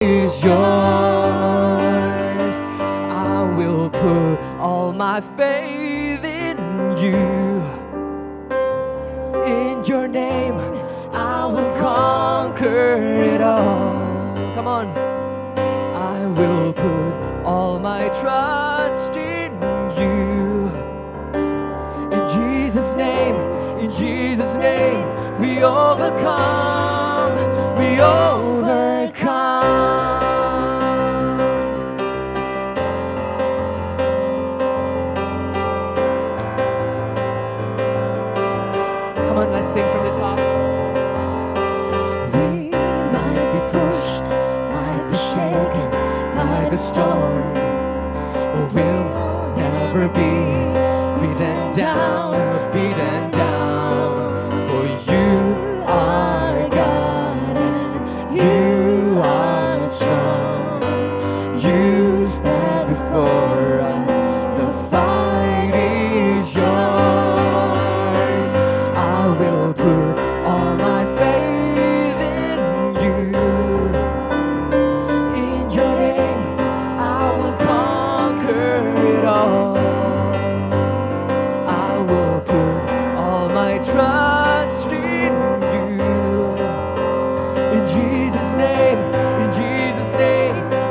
is yours. I will put all my faith in you. In your name, I will conquer it all. Come on. I will put all my trust in you. In Jesus' name, we overcome, we overcome. Come on, let's sing from the top. We might be pushed, might be shaken by the storm, but we'll never be beaten down, beaten down. For you are God and you are strong. You stand before us, the fight is yours. I will put all my faith in you. In your name, I will conquer it all. I will put all my trust in you. In Jesus' name,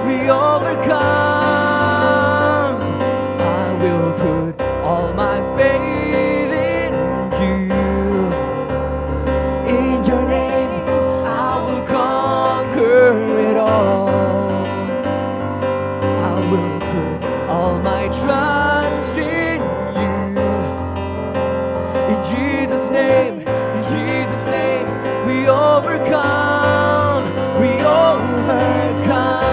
we overcome. I will put all my faith in you. In your name, I will conquer it all. I will put all my trust in you. In Jesus' name, we overcome, we overcome.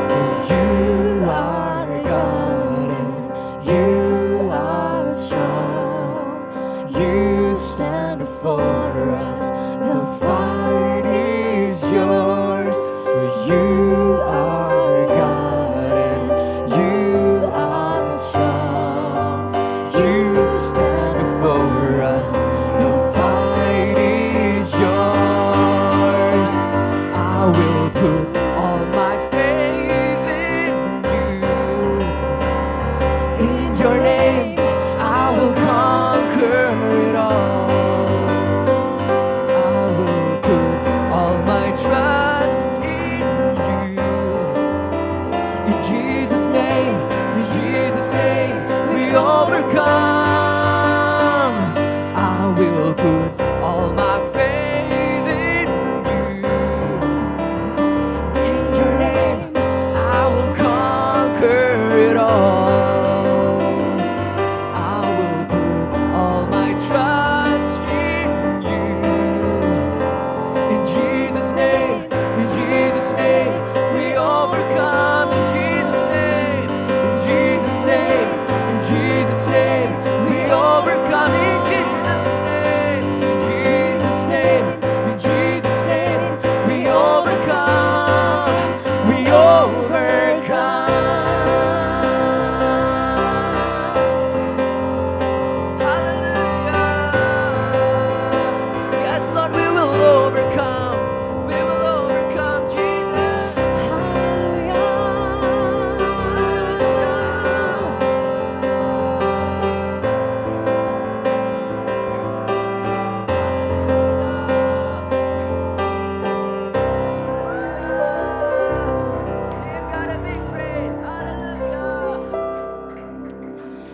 For you are God and you are strong. You stand before us, the fight is yours. For you are God and you are strong. You stand before us, the fight is yours. I will put all my faith in you. In your name, I will conquer it all. I will put all my trust in you. In Jesus' name, we overcome. I will put all my faith in you. In your name, I will conquer it all. I will put all my trust in you. In Jesus' name, we overcome. In Jesus' name, we overcome. In Jesus' name, we overcome. We overcome. Hallelujah. Yes, Lord, we will overcome. We will overcome, Jesus.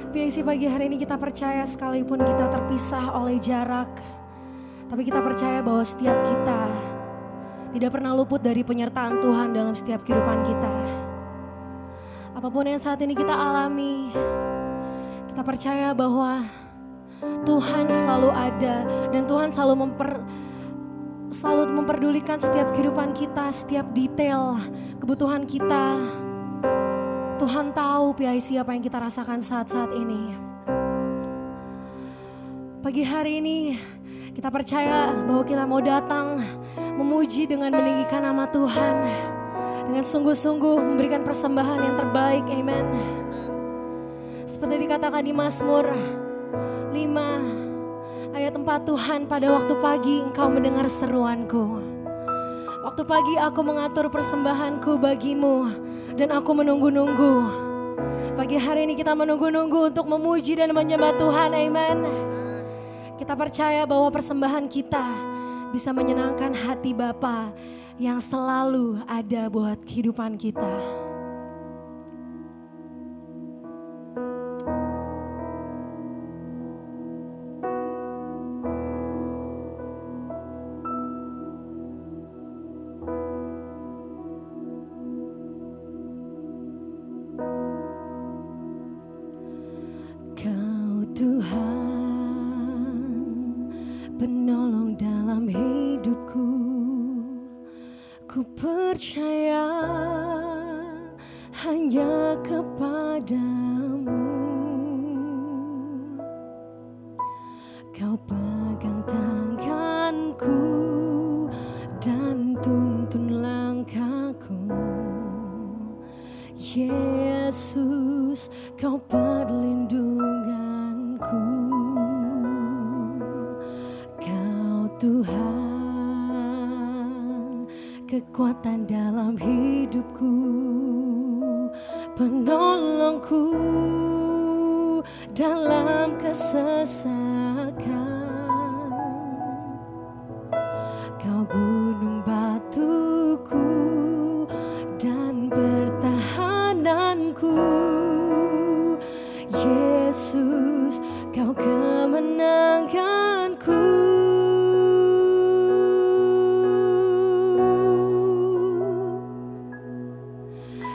PIC pagi hari ini kita percaya sekalipun kita terpisah oleh jarak, tapi kita percaya bahwa setiap kita tidak pernah luput dari penyertaan Tuhan dalam setiap kehidupan kita. Apapun yang saat ini kita alami, kita percaya bahwa Tuhan selalu ada dan Tuhan selalu memperdulikan setiap kehidupan kita, setiap detail kebutuhan kita. Tuhan tahu PIC apa yang kita rasakan saat-saat ini. Pagi hari ini kita percaya bahwa kita mau datang memuji dengan meninggikan nama Tuhan, dengan sungguh-sungguh memberikan persembahan yang terbaik. Amen. Seperti dikatakan di Mazmur 5 ayat 4, Tuhan, pada waktu pagi Engkau mendengar seruanku. Waktu pagi aku mengatur persembahanku bagimu dan aku menunggu-nunggu. Pagi hari ini kita menunggu-nunggu untuk memuji dan menyembah Tuhan, amen. Kita percaya bahwa persembahan kita bisa menyenangkan hati Bapa yang selalu ada buat kehidupan kita. Kau Tuhan, penolong dalam hidupku, ku percaya hanya kepadamu. Kau pegang tanganku dan tuntun langkahku. Yesus, Kau perlindunganku. Kau Tuhan, kekuatan dalam hidupku, penolongku dalam kesesakan. Kau gunung batuku dan pertahananku. Yesus, Kau kemenanganku.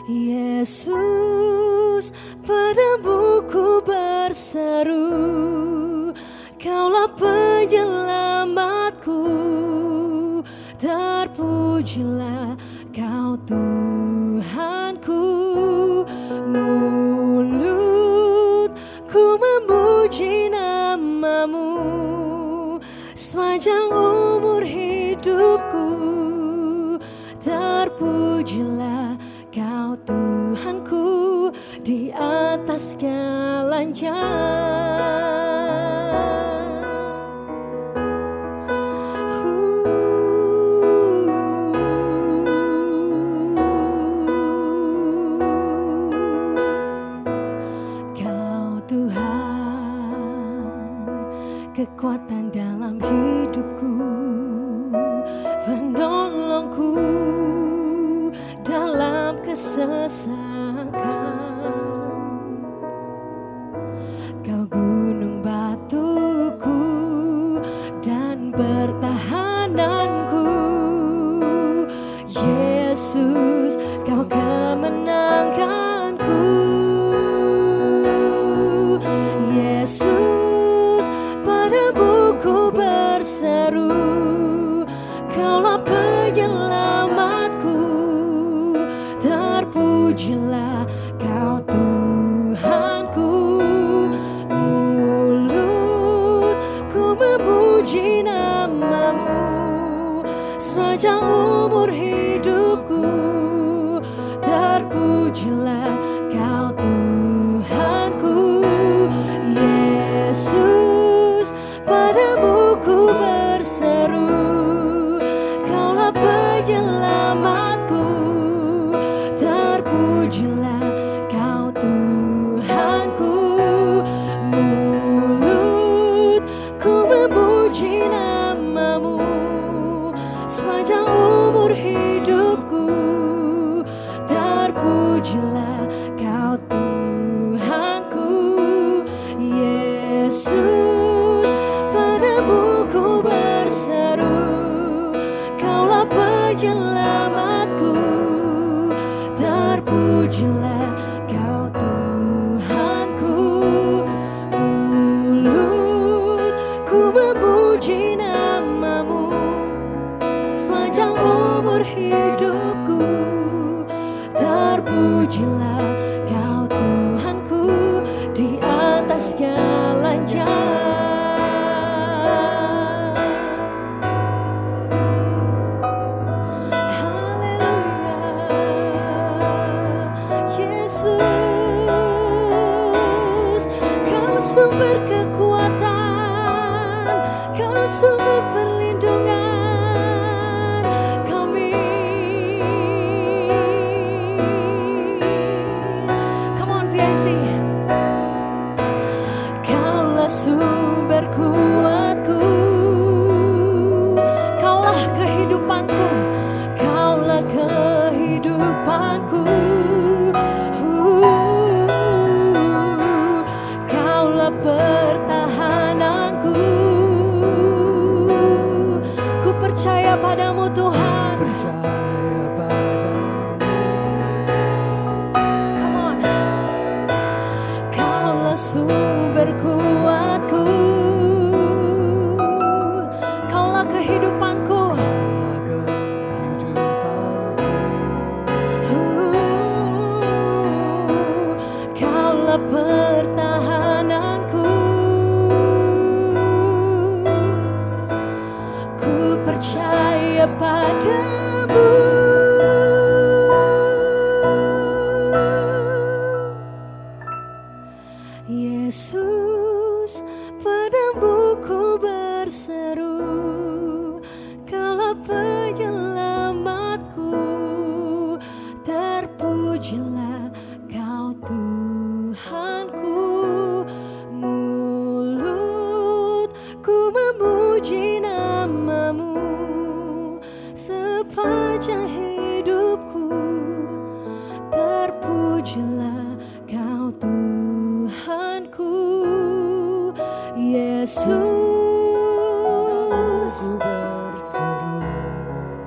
Yesus, padamu ku berseru, Kaulah penyelamatku. Terpujilah Kau Tuhanku. Mulutku memuji nama-Mu sepanjang umur hidupku. Terpujilah Kau Tuhanku di atas segalanya. Kau Tuhan, kekuatan dalam hidupku, penolongku dalam kesesakan. Kau gunung batuku dan pertahananku. Yesus, Kau kemenanganku. Yesus, padamu ku berseru, Kaulah penyelamatku. Terpujilah Kau Tuhanku. Mulutku memuji nama-Mu sepanjang umur hidupku. Terpujilah Kau Tuhanku. Yesus, padamu ku berseru, Kaulah penyelamatku. Terpujilah Kau Tuhanku. Mulutku memuji nama-Mu sepanjang umur hidupku. Terpujilah Kau Tuhanku. Yesus, padamu ku berseru, Kaulah penyelamatku. Terpujilah Kau Tuhanku. Mulutku memuji nama-Mu sepanjang umur hidupku. Terpujilah Kau Tuhanku di atas segalanya. Haleluya. sumber kekuatan, Kau sumber perlindungan kami. Come on PIC. Kaulah sumber kuatku, Kaulah kehidupanku, Kaulah kehidupanku. Kaulah pertahananku. Ku percaya padamu Tuhan. Percaya padamu. Come on. Kaulah sumber kuatku, Kaulah kehidupanku. Kaulah kehidupanku. Kaulah pertahananku. Ku percaya padamu. Yesus, padamu ku berseru, Kaulah penyelamatku. Terpujilah Kau Tuhanku. Mulutku memuji namamu sepanjang hidupku. Terpujilah Kau Tuhanku. Yesus, Ku berseru,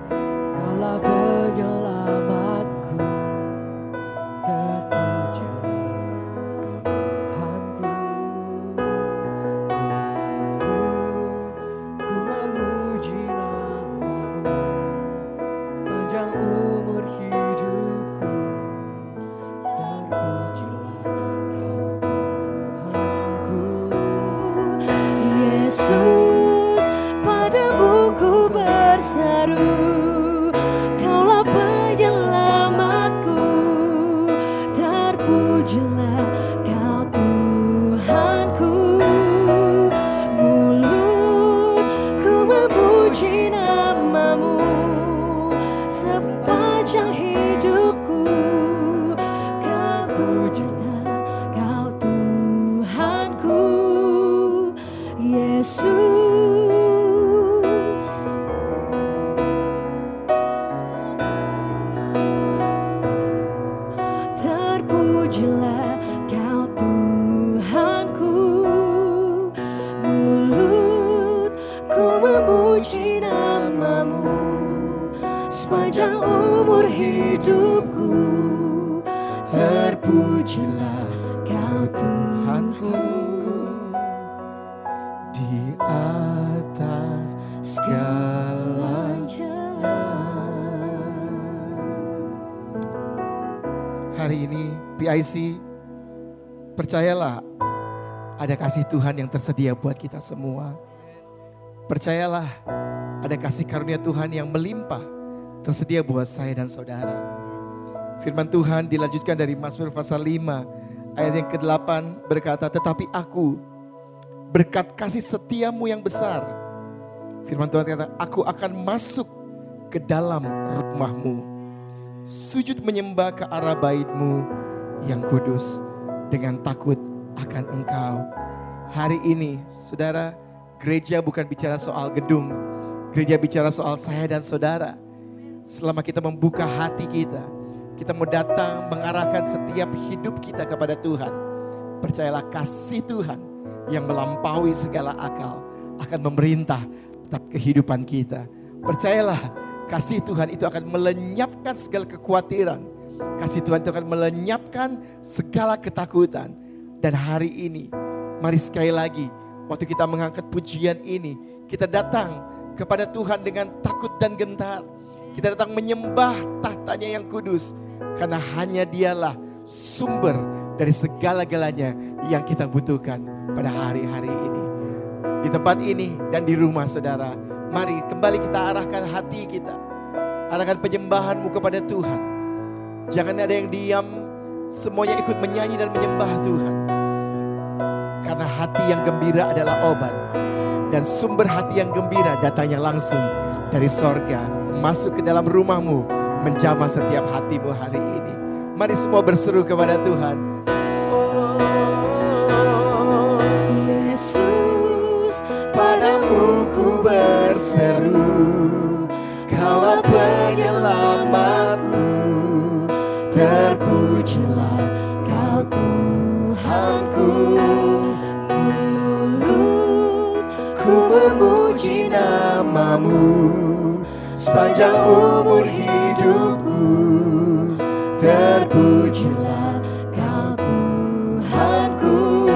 Kaulah penyelamatku. Terpujilah Kau Tuhanku. Ku memuji namamu sepanjang umur hidupku. Terpujilah Kau Tuhanku. Yesus, padamu ku berseru, Kaulah penyelamatku. Terpujilah Kau Tuhanku. Mulutku memuji namamu sepanjang hidupku. Terpujilah Kau Tuhanku. Yesus, terpujilah Kau Tuhanku. Mulutku memuji namamu sepanjang umur hidupku. Terpujilah Kau Tuhanku. Di atas segalanya. Hari ini PIC, percayalah ada kasih Tuhan yang tersedia buat kita semua. Percayalah ada kasih karunia Tuhan yang melimpah tersedia buat saya dan saudara. Firman Tuhan dilanjutkan dari Mazmur pasal 5 ayat yang ke-8 berkata, tetapi aku berkat kasih setiamu yang besar. Firman Tuhan kata, aku akan masuk ke dalam rumahmu. Sujud menyembah ke arah bait-Mu yang kudus dengan takut akan Engkau. Hari ini, saudara, gereja bukan bicara soal gedung. Gereja bicara soal saya dan saudara. Selama kita membuka hati kita, kita mau datang mengarahkan setiap hidup kita kepada Tuhan. Percayalah kasih Tuhan yang melampaui segala akal akan memerintah atas kehidupan kita. Percayalah kasih Tuhan itu akan melenyapkan segala kekhawatiran. Kasih Tuhan itu akan melenyapkan segala ketakutan. Dan hari ini, mari sekali lagi, waktu kita mengangkat pujian ini, kita datang kepada Tuhan dengan takut dan gentar. Kita datang menyembah tahtanya yang kudus. Karena hanya Dialah sumber dari segala-galanya yang kita butuhkan pada hari-hari ini. Di tempat ini dan di rumah saudara, mari kembali kita arahkan hati kita. Arahkan penyembahanmu kepada Tuhan. Jangan ada yang diam, semuanya ikut menyanyi dan menyembah Tuhan. Karena yang gembira adalah obat. Dan sumber hati yang gembira datangnya langsung dari sorga. Masuk ke dalam rumahmu, menjamah setiap hatimu hari ini. Mari semua berseru kepada Tuhan. Oh, Yesus, padamu ku berseru, Kaulah penyelamatku. Terpujilah Kau Tuhanku. Mulutku memuji namamu sepanjang umur hidupku. Terpujilah Kau Tuhanku.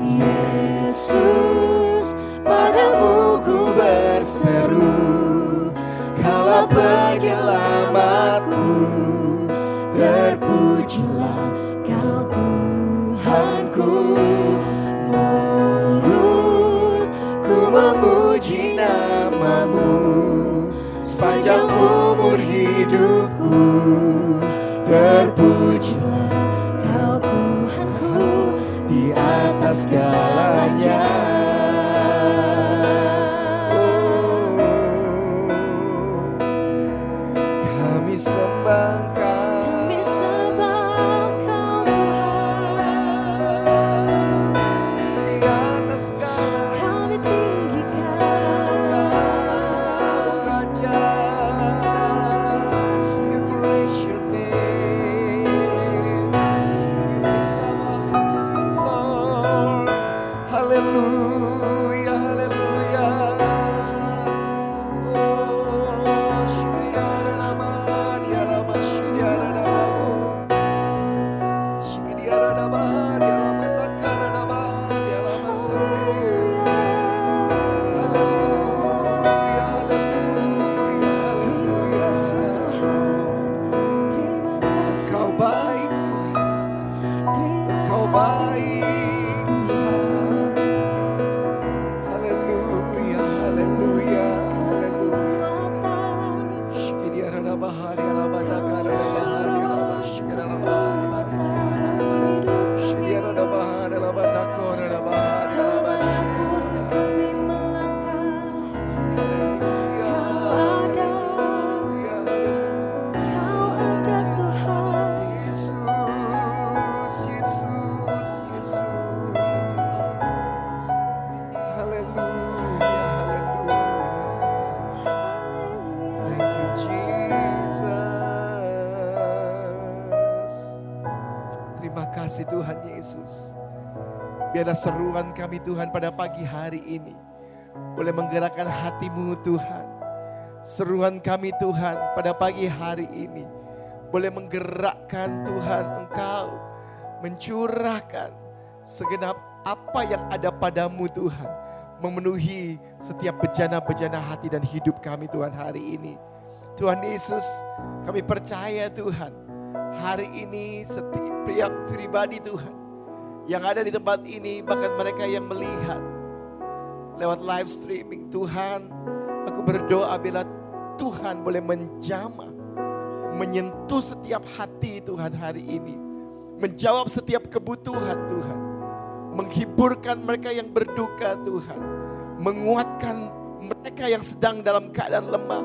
Yesus, padamu ku berseru, Kaulah penyelamatku. Terpujilah Kau Tuhanku. Mulutku memuji namamu sepanjang umur hidupku. Terpujilah Kau Tuhanku di atas segalanya. Kami sembah Tuhan Yesus. Biarlah seruan kami Tuhan pada pagi hari ini boleh menggerakkan hatimu Tuhan. Seruan kami Tuhan pada pagi hari ini boleh menggerakkan Tuhan Engkau mencurahkan segenap apa yang ada padamu Tuhan, memenuhi setiap bejana-bejana hati dan hidup kami Tuhan hari ini. Tuhan Yesus, kami percaya Tuhan, hari ini setiap pribadi Tuhan yang ada di tempat ini, bahkan mereka yang melihat lewat live streaming, Tuhan, aku berdoa bila Tuhan boleh menjamah, menyentuh setiap hati Tuhan hari ini, menjawab setiap kebutuhan Tuhan, menghiburkan mereka yang berduka Tuhan, menguatkan mereka yang sedang dalam keadaan lemah,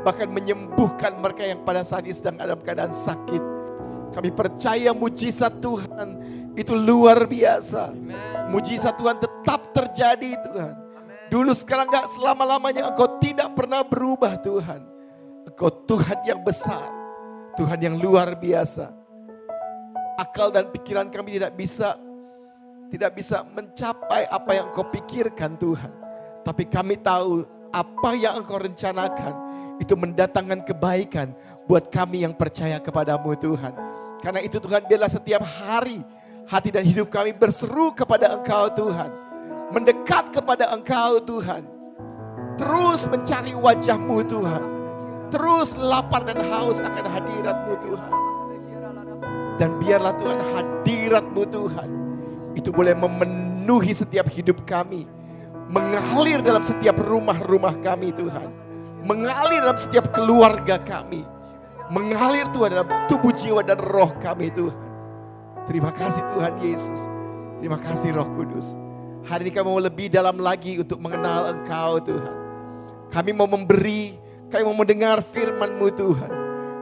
bahkan menyembuhkan mereka yang pada saat ini sedang dalam keadaan sakit. Kami percaya mujizat Tuhan itu luar biasa. Mujizat Tuhan tetap terjadi Tuhan. Dulu sekarang gak selama-lamanya. Engkau tidak pernah berubah Tuhan. Engkau Tuhan yang besar, Tuhan yang luar biasa. Akal dan pikiran kami tidak bisa mencapai apa yang Engkau pikirkan Tuhan. Tapi kami tahu apa yang Engkau rencanakan itu mendatangkan kebaikan buat kami yang percaya kepadamu Tuhan. Karena itu Tuhan, biarlah setiap hari hati dan hidup kami berseru kepada Engkau Tuhan, mendekat kepada Engkau Tuhan, terus mencari wajah-Mu Tuhan, terus lapar dan haus akan hadirat-Mu Tuhan. Dan biarlah Tuhan, hadirat-Mu Tuhan itu boleh memenuhi setiap hidup kami, mengalir dalam setiap rumah-rumah kami Tuhan, mengalir dalam setiap keluarga kami, mengalir Tuhan dalam tubuh, jiwa, dan roh kami Tuhan. Terima kasih Tuhan Yesus. Terima kasih Roh Kudus. Hari ini kami mau lebih dalam lagi untuk mengenal Engkau Tuhan. Kami mau memberi, kami mau mendengar firman-Mu Tuhan.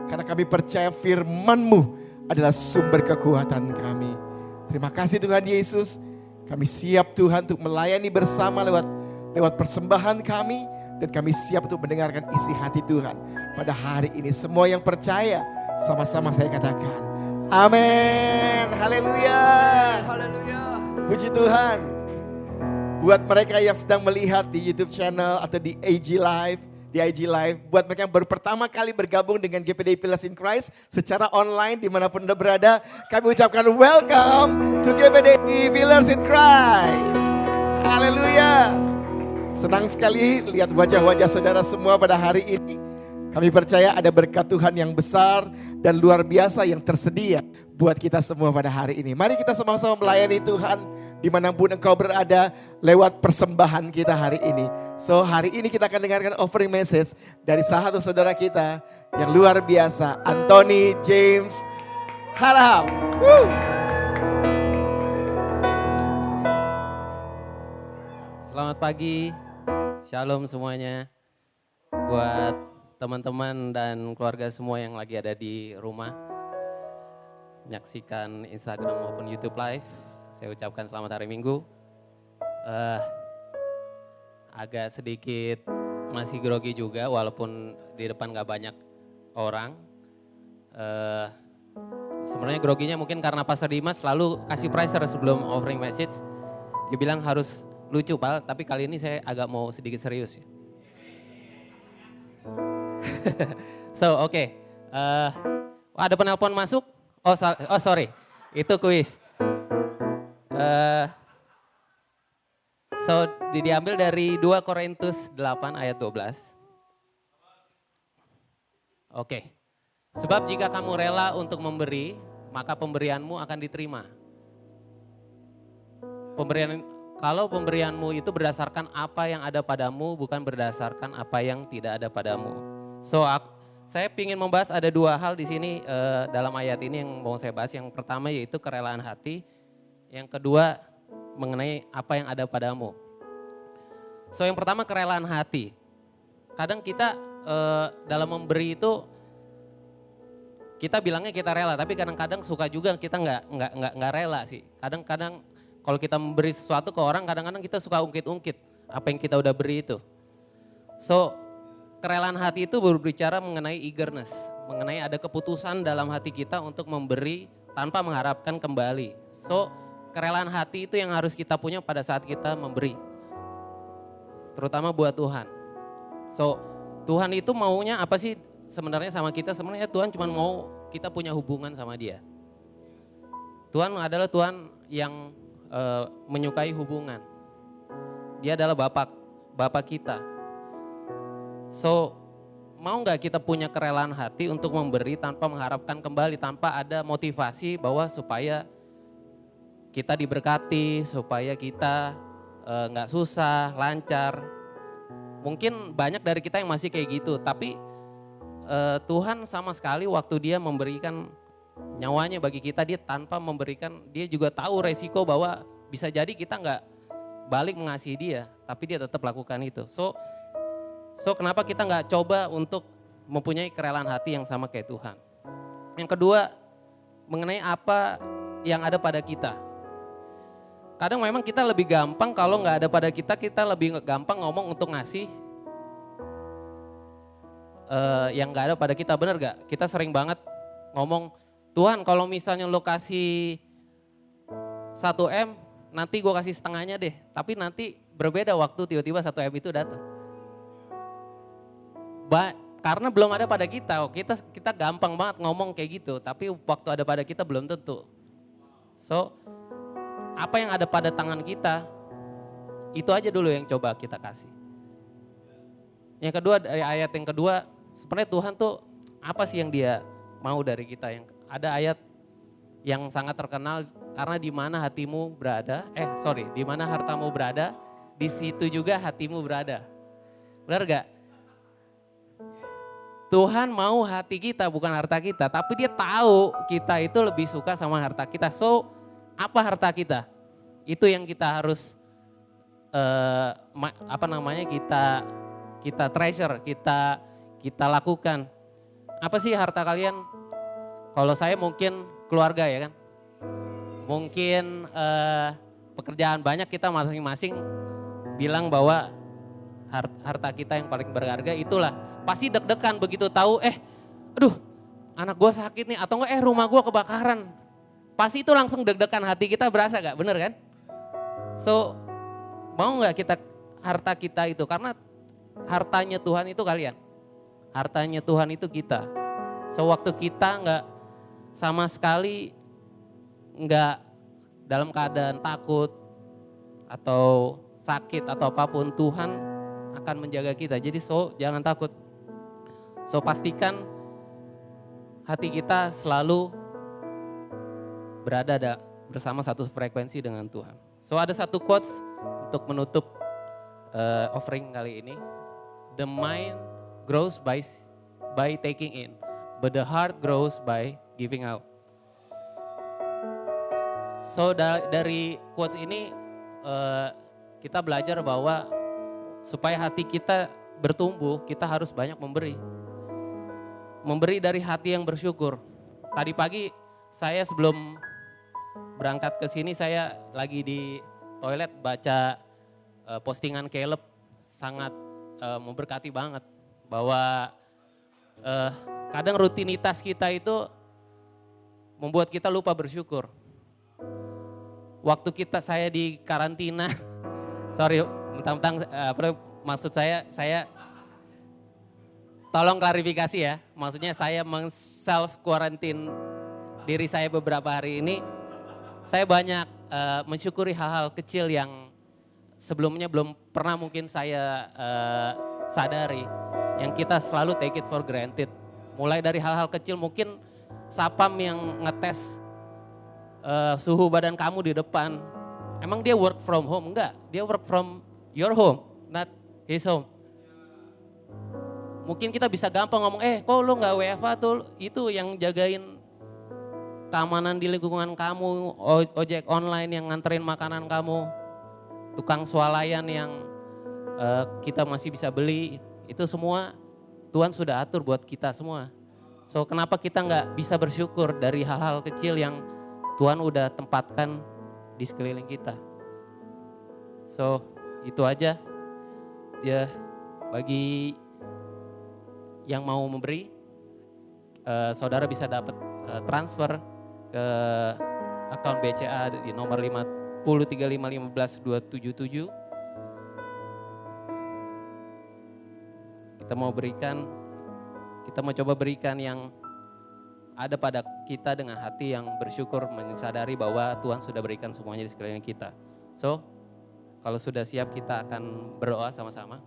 Karena kami percaya firman-Mu adalah sumber kekuatan kami. Terima kasih Tuhan Yesus. Kami siap Tuhan untuk melayani bersama lewat persembahan kami. Dan kami siap untuk mendengarkan isi hati Tuhan pada hari ini. Semua yang percaya, sama-sama saya katakan, amin. Haleluya. Haleluya. Puji Tuhan. Buat mereka yang sedang melihat di YouTube channel atau di IG Live, buat mereka yang baru pertama kali bergabung dengan GPD Pillars in Christ secara online dimanapun Anda berada, kami ucapkan welcome to GPD Pillars in Christ. Haleluya. Senang sekali lihat wajah-wajah saudara semua pada hari ini. Kami percaya ada berkat Tuhan yang besar dan luar biasa yang tersedia buat kita semua pada hari ini. Mari kita sama-sama melayani Tuhan dimanapun engkau berada lewat persembahan kita hari ini. So hari ini kita akan dengarkan offering message dari salah satu saudara kita yang luar biasa, Anthony James Harahap. Selamat pagi, shalom semuanya. Buat teman-teman dan keluarga semua yang lagi ada di rumah, menyaksikan Instagram maupun YouTube Live, saya ucapkan selamat hari Minggu. Agak sedikit masih grogi juga walaupun di depan gak banyak orang. Sebenarnya groginya mungkin karena Pastor Dimas selalu kasih pressure sebelum offering message. Dia bilang harus lucu Pak, tapi kali ini saya agak mau sedikit serius ya. So oke. Ada penelpon masuk? Oh sorry, itu kuis. So diambil dari 2 Korintus 8 ayat 12. Oke. Sebab jika kamu rela untuk memberi, maka pemberianmu akan diterima. Kalau pemberianmu itu berdasarkan apa yang ada padamu, bukan berdasarkan apa yang tidak ada padamu. So saya ingin membahas ada 2 hal di sini dalam ayat ini yang mau saya bahas. Yang pertama yaitu kerelaan hati. Yang kedua mengenai apa yang ada padamu. So yang pertama kerelaan hati. Kadang kita dalam memberi itu kita bilangnya kita rela, tapi kadang-kadang suka juga kita nggak rela sih. Kadang-kadang kalau kita memberi sesuatu ke orang, kadang-kadang kita suka ungkit-ungkit apa yang kita udah beri itu. So kerelaan hati itu berbicara mengenai eagerness, mengenai ada keputusan dalam hati kita untuk memberi tanpa mengharapkan kembali. So kerelaan hati itu yang harus kita punya pada saat kita memberi. Terutama buat Tuhan. So Tuhan itu maunya apa sih sebenarnya sama kita? Sebenarnya Tuhan cuma mau kita punya hubungan sama Dia. Tuhan adalah Tuhan yang menyukai hubungan. Dia adalah Bapa kita. So mau gak kita punya kerelaan hati untuk memberi tanpa mengharapkan kembali, tanpa ada motivasi bahwa supaya kita diberkati, supaya kita gak susah, lancar. Mungkin banyak dari kita yang masih kayak gitu, tapi Tuhan sama sekali waktu Dia memberikan nyawanya bagi kita, Dia tanpa memberikan, Dia juga tahu resiko bahwa bisa jadi kita gak balik mengasihi Dia, tapi Dia tetap lakukan itu. So kenapa kita gak coba untuk mempunyai kerelaan hati yang sama kayak Tuhan. Yang kedua, mengenai apa yang ada pada kita. Kadang memang kita lebih gampang kalau nggak ada pada kita lebih gampang ngomong untuk ngasih yang nggak ada pada kita, bener gak? Kita sering banget ngomong, Tuhan kalau misalnya lo kasih 1M, nanti gue kasih setengahnya deh. Tapi nanti berbeda waktu tiba-tiba 1M itu datang. Karena belum ada pada kita gampang banget ngomong kayak gitu. Tapi waktu ada pada kita belum tentu. So, apa yang ada pada tangan kita, itu aja dulu yang coba kita kasih. Yang kedua, dari ayat yang kedua, sebenarnya Tuhan tuh apa sih yang Dia mau dari kita? Yang ada ayat yang sangat terkenal, karena di mana hatimu berada, di mana hartamu berada, di situ juga hatimu berada. Benar gak? Tuhan mau hati kita bukan harta kita, tapi Dia tahu kita itu lebih suka sama harta kita. So, apa harta kita? Itu yang kita harus kita treasure, kita lakukan. Apa sih harta kalian? Kalau saya mungkin keluarga ya kan. Mungkin pekerjaan banyak, kita masing-masing bilang bahwa harta kita yang paling berharga itulah. Pasti deg-degan begitu tahu aduh anak gue sakit nih atau enggak rumah gue kebakaran. Pasti itu langsung deg-degan, hati kita berasa gak? Bener kan? So mau gak kita harta kita itu, karena hartanya Tuhan itu kalian. Hartanya Tuhan itu kita. So waktu kita gak sama sekali gak dalam keadaan takut atau sakit atau apapun, Tuhan akan menjaga kita. Jadi jangan takut. So pastikan hati kita selalu berada bersama satu frekuensi dengan Tuhan. So ada satu quotes untuk menutup offering kali ini. The mind grows by taking in, but the heart grows by giving out. So dari quotes ini kita belajar bahwa supaya hati kita bertumbuh, kita harus banyak memberi. Memberi dari hati yang bersyukur. Tadi pagi saya sebelum berangkat ke sini, saya lagi di toilet baca postingan Caleb, sangat memberkati banget. Bahwa kadang rutinitas kita itu membuat kita lupa bersyukur. Waktu saya di karantina, sorry mentang-mentang maksud saya tolong klarifikasi ya. Maksudnya saya self quarantine diri saya beberapa hari ini. Saya banyak mensyukuri hal-hal kecil yang sebelumnya belum pernah mungkin saya sadari. Yang kita selalu take it for granted. Mulai dari hal-hal kecil, mungkin sapam yang ngetes suhu badan kamu di depan. Emang dia work from home? Enggak, dia work from your home, not his home. Mungkin kita bisa gampang ngomong, kok lu gak WFA tuh, itu yang jagain keamanan di lingkungan kamu, ojek online yang nganterin makanan kamu, tukang swalayan yang kita masih bisa beli, itu semua Tuhan sudah atur buat kita semua. So kenapa kita gak bisa bersyukur dari hal-hal kecil yang Tuhan udah tempatkan di sekeliling kita. So itu aja ya, bagi yang mau memberi, saudara bisa dapat transfer ke akun BCA di nomor 5035151277. Kita mau coba berikan yang ada pada kita dengan hati yang bersyukur, menyadari bahwa Tuhan sudah berikan semuanya di sekeliling kita. So, kalau sudah siap kita akan berdoa sama-sama.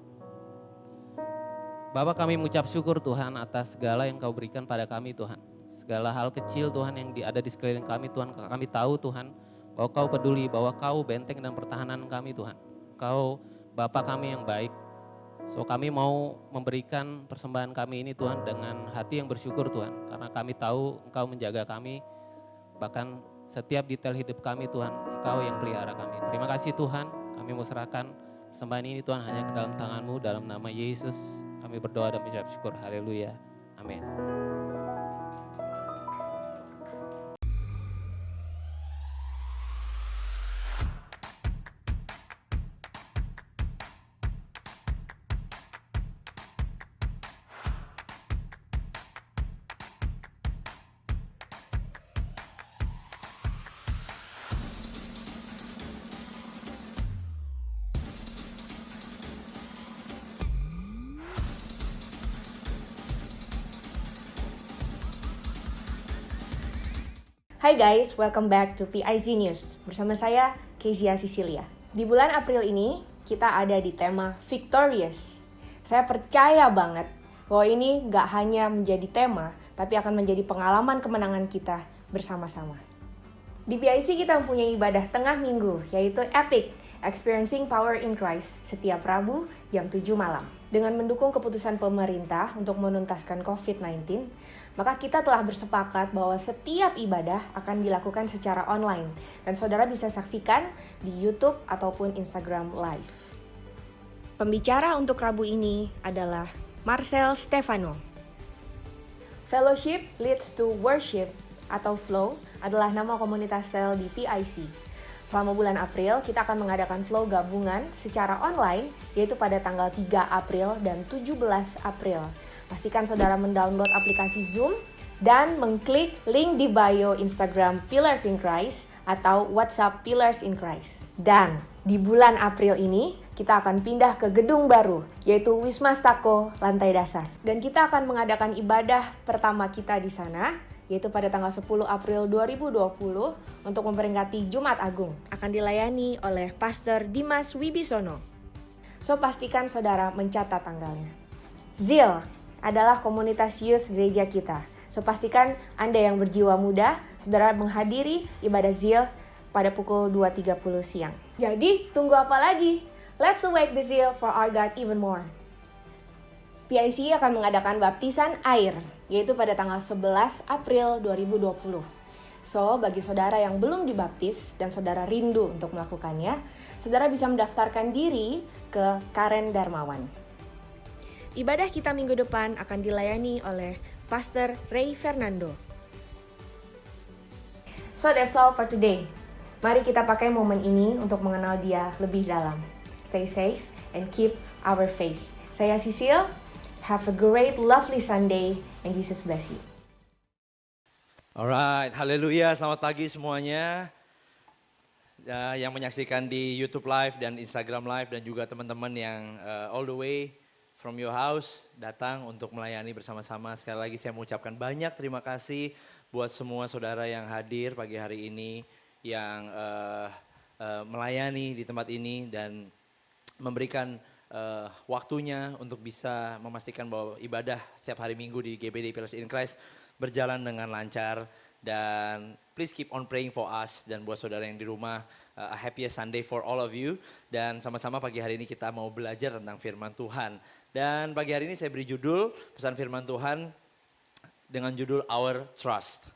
Bapa, kami mengucap syukur Tuhan atas segala yang Kau berikan pada kami Tuhan. Segala hal kecil Tuhan yang ada di sekeliling kami Tuhan, kami tahu Tuhan bahwa Kau peduli, bahwa Kau benteng dan pertahanan kami Tuhan. Kau Bapa kami yang baik. So kami mau memberikan persembahan kami ini Tuhan dengan hati yang bersyukur Tuhan. Karena kami tahu Engkau menjaga kami, bahkan setiap detail hidup kami Tuhan, Engkau yang pelihara kami. Terima kasih Tuhan, kami mau serahkan persembahan ini Tuhan hanya ke dalam tangan-Mu, dalam nama Yesus kami berdoa dan mengucap syukur. Haleluya, amin. Hai guys, welcome back to PIZ News. Bersama saya, Kezia Sicilia. Di bulan April ini, kita ada di tema Victorious. Saya percaya banget bahwa ini gak hanya menjadi tema, tapi akan menjadi pengalaman kemenangan kita bersama-sama. Di PIC kita mempunyai ibadah tengah minggu, yaitu EPIC, Experiencing Power in Christ, setiap Rabu jam 7 malam. Dengan mendukung keputusan pemerintah untuk menuntaskan COVID-19, maka kita telah bersepakat bahwa setiap ibadah akan dilakukan secara online, dan saudara bisa saksikan di YouTube ataupun Instagram Live. Pembicara untuk Rabu ini adalah Marcel Stefano. Fellowship leads to worship atau Flow adalah nama komunitas sel di PIC. Selama bulan April, kita akan mengadakan Flow gabungan secara online, yaitu pada tanggal 3 April dan 17 April. Pastikan saudara mendownload aplikasi Zoom dan mengklik link di bio Instagram Pillars in Christ atau WhatsApp Pillars in Christ. Dan di bulan April ini, kita akan pindah ke gedung baru, yaitu Wisma Stako, lantai dasar. Dan kita akan mengadakan ibadah pertama kita di sana, yaitu pada tanggal 10 April 2020 untuk memperingati Jumat Agung. Akan dilayani oleh Pastor Dimas Wibisono. So, pastikan saudara mencatat tanggalnya. ZIL adalah komunitas youth gereja kita. So, pastikan Anda yang berjiwa muda, saudara menghadiri ibadah ZIL pada pukul 2.30 siang. Jadi, tunggu apa lagi? Let's awake the zeal for our God even more. PIC akan mengadakan baptisan air, yaitu pada tanggal 11 April 2020. So, bagi saudara yang belum dibaptis dan saudara rindu untuk melakukannya, saudara bisa mendaftarkan diri ke Karen Darmawan. Ibadah kita minggu depan akan dilayani oleh Pastor Ray Fernando. So, that's all for today. Mari kita pakai momen ini untuk mengenal dia lebih dalam. Stay safe and keep our faith. Saya Sisil. Have a great, lovely Sunday, and Jesus bless you. Alright, haleluya, selamat pagi semuanya. Yang menyaksikan di YouTube Live dan Instagram Live dan juga teman-teman yang all the way from your house datang untuk melayani bersama-sama. Sekali lagi saya mengucapkan banyak terima kasih buat semua saudara yang hadir pagi hari ini, yang melayani di tempat ini dan memberikan waktunya untuk bisa memastikan bahwa ibadah setiap hari Minggu di GBD Pillars in Christ berjalan dengan lancar. Dan please keep on praying for us, dan buat saudara yang di rumah, a happiest Sunday for all of you. Dan sama-sama pagi hari ini kita mau belajar tentang firman Tuhan. Dan pagi hari ini saya beri judul pesan firman Tuhan dengan judul Our Trust.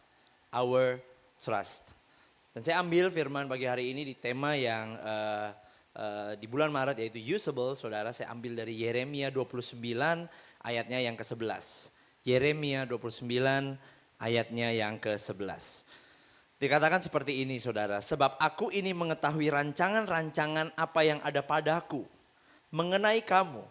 Our Trust. Dan saya ambil firman pagi hari ini di tema yang di bulan Maret, yaitu usable. Saudara, saya ambil dari Yeremia 29 ayatnya yang ke-11. Yeremia 29 ayatnya yang ke-11. Dikatakan seperti ini saudara, sebab aku ini mengetahui rancangan-rancangan apa yang ada padaku mengenai kamu.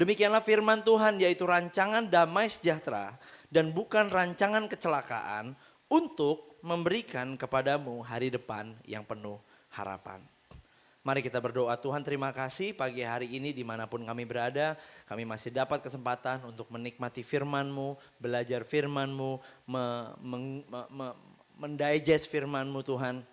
Demikianlah firman Tuhan, yaitu rancangan damai sejahtera dan bukan rancangan kecelakaan, untuk memberikan kepadamu hari depan yang penuh harapan. Mari kita berdoa. Tuhan, terima kasih pagi hari ini dimanapun kami berada, kami masih dapat kesempatan untuk menikmati firman-Mu, belajar firman-Mu, mendigest firman-Mu Tuhan.